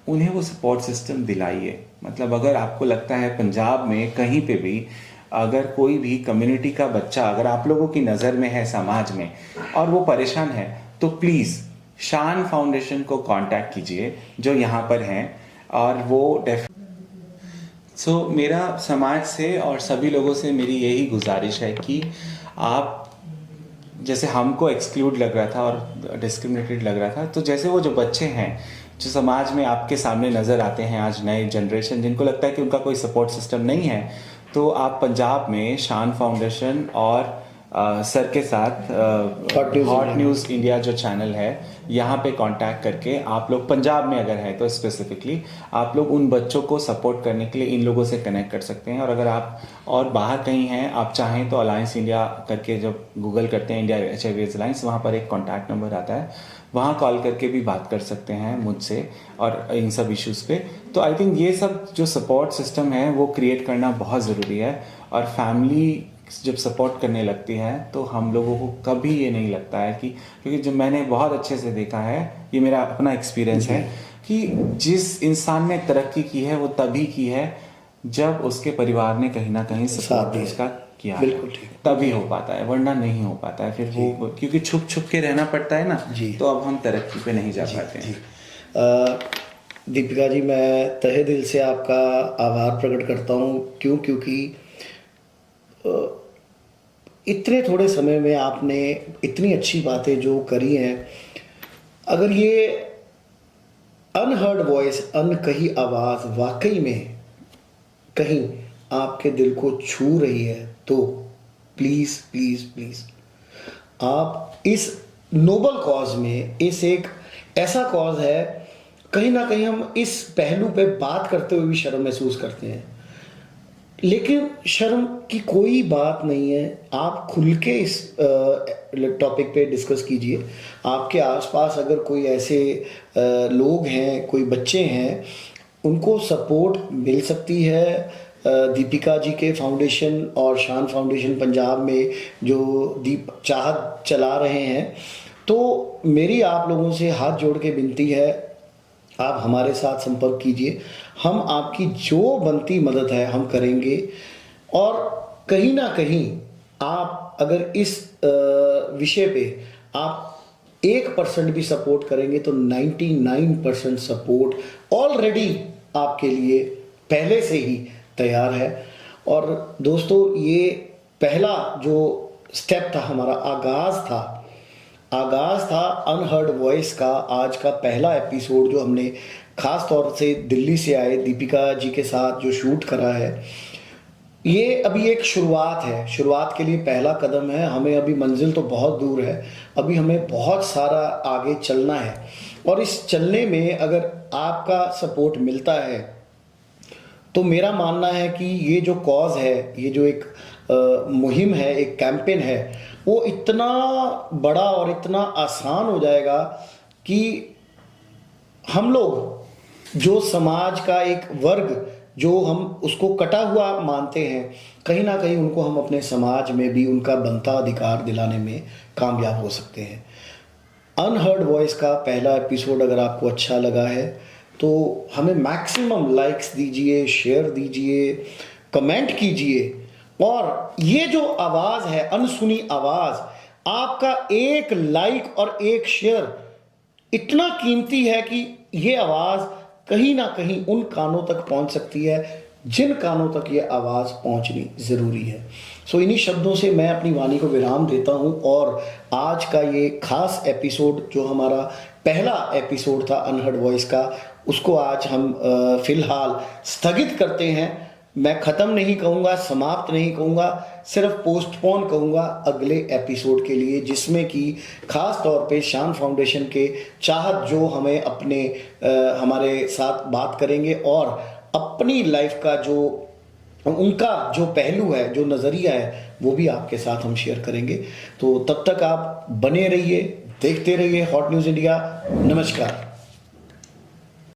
उन्हें वो सपोर्ट सिस्टम दिलाइए। मतलब अगर आपको लगता है पंजाब में कहीं पे भी अगर कोई भी कम्युनिटी का बच्चा अगर आप लोगों की नज़र में है समाज में और वो परेशान है, तो प्लीज़ शान फाउंडेशन को कांटेक्ट कीजिए जो यहाँ पर हैं, और वो मेरा समाज से और सभी लोगों से मेरी यही गुजारिश है कि आप, जैसे हमको एक्सक्लूड लग रहा था और डिस्क्रिमिनेटेड लग रहा था, तो जैसे वो जो बच्चे हैं जो समाज में आपके सामने नज़र आते हैं, आज नई जनरेशन जिनको लगता है कि उनका कोई सपोर्ट सिस्टम नहीं है, तो आप पंजाब में शान फाउंडेशन और सर के साथ हॉट न्यूज़ इंडिया जो चैनल है, यहाँ पे कांटेक्ट करके आप लोग पंजाब में अगर है तो स्पेसिफिकली आप लोग उन बच्चों को सपोर्ट करने के लिए इन लोगों से कनेक्ट कर सकते हैं। और अगर आप और बाहर कहीं हैं, आप चाहें तो अलायंस इंडिया करके जब गूगल करते हैं इंडिया HIV अलायंस, वहाँ पर एक कॉन्टैक्ट नंबर आता है, वहाँ कॉल करके भी बात कर सकते हैं मुझसे और इन सब इश्यूज़ पे। तो आई थिंक ये सब जो सपोर्ट सिस्टम है वो क्रिएट करना बहुत ज़रूरी है। और फैमिली जब सपोर्ट करने लगती है तो हम लोगों को कभी ये नहीं लगता है कि, क्योंकि जो मैंने बहुत अच्छे से देखा है, ये मेरा अपना एक्सपीरियंस है, कि जिस इंसान ने तरक्की की है वो तभी की है जब उसके परिवार ने कहीं ना कहीं सपोर्ट उसका किया, तभी हो पाता है, वरना नहीं हो पाता है। फिर वो क्योंकि छुप छुप के रहना पड़ता है ना, तो अब हम तरक्की पे नहीं जा पाते हैं। दीपिका जी, मैं तहे दिल से आपका आभार प्रकट करता हूँ। क्योंकि इतने थोड़े समय में आपने इतनी अच्छी बातें जो करी हैं, अगर ये अनहर्ड वॉइस, अनकही आवाज़ वाकई में कहीं आपके दिल को छू रही है, तो प्लीज़ प्लीज़ प्लीज़ आप इस नोबल कॉज में, इस एक ऐसा कॉज है, कहीं ना कहीं हम इस पहलू पे बात करते हुए भी शर्म महसूस करते हैं, लेकिन शर्म की कोई बात नहीं है। आप खुल के इस टॉपिक पे डिस्कस कीजिए। आपके आसपास अगर कोई ऐसे लोग हैं, कोई बच्चे हैं, उनको सपोर्ट मिल सकती है। दीपिका जी के फाउंडेशन और शान फाउंडेशन पंजाब में जो दीप चाहत चला रहे हैं, तो मेरी आप लोगों से हाथ जोड़ के विनती है, आप हमारे साथ संपर्क कीजिए। हम आपकी जो बनती मदद है हम करेंगे। और कहीं ना कहीं आप अगर इस विषय पे आप 1% भी सपोर्ट करेंगे तो 99% सपोर्ट ऑलरेडी आपके लिए पहले से ही तैयार है। और दोस्तों, ये पहला जो स्टेप था, हमारा आगाज था अनहर्ड वॉइस का। आज का पहला एपिसोड जो हमने खास तौर से दिल्ली से आए दीपिका जी के साथ जो शूट करा है, ये अभी एक शुरुआत है। शुरुआत के लिए पहला कदम है। हमें अभी मंजिल तो बहुत दूर है, अभी हमें बहुत सारा आगे चलना है। और इस चलने में अगर आपका सपोर्ट मिलता है तो मेरा मानना है कि ये जो कॉज है, ये जो एक मुहिम है, एक कैंपेन है, वो इतना बड़ा और इतना आसान हो जाएगा कि हम लोग जो समाज का एक वर्ग जो हम उसको कटा हुआ मानते हैं, कहीं ना कहीं उनको हम अपने समाज में भी उनका बनता अधिकार दिलाने में कामयाब हो सकते हैं। अनहर्ड वॉइस का पहला एपिसोड अगर आपको अच्छा लगा है तो हमें मैक्सिमम लाइक्स दीजिए, शेयर दीजिए, कमेंट कीजिए। और ये जो आवाज़ है, अनसुनी आवाज़, आपका एक लाइक और एक शेयर इतना कीमती है कि ये आवाज़ कहीं ना कहीं उन कानों तक पहुंच सकती है जिन कानों तक ये आवाज़ पहुंचनी ज़रूरी है। सो इन्हीं शब्दों से मैं अपनी वाणी को विराम देता हूं और आज का ये खास एपिसोड जो हमारा पहला एपिसोड था अनहर्ड वॉइस का, उसको आज हम फिलहाल स्थगित करते हैं। मैं ख़त्म नहीं कहूँगा, समाप्त नहीं कहूँगा, सिर्फ पोस्टपोन कहूँगा अगले एपिसोड के लिए, जिसमें कि ख़ास तौर पे शान फाउंडेशन के चाहत जो हमें अपने हमारे साथ बात करेंगे और अपनी लाइफ का जो उनका जो पहलू है, जो नज़रिया है, वो भी आपके साथ हम शेयर करेंगे। तो तब तक आप बने रहिए, देखते रहिए हॉट न्यूज़ इंडिया। नमस्कार।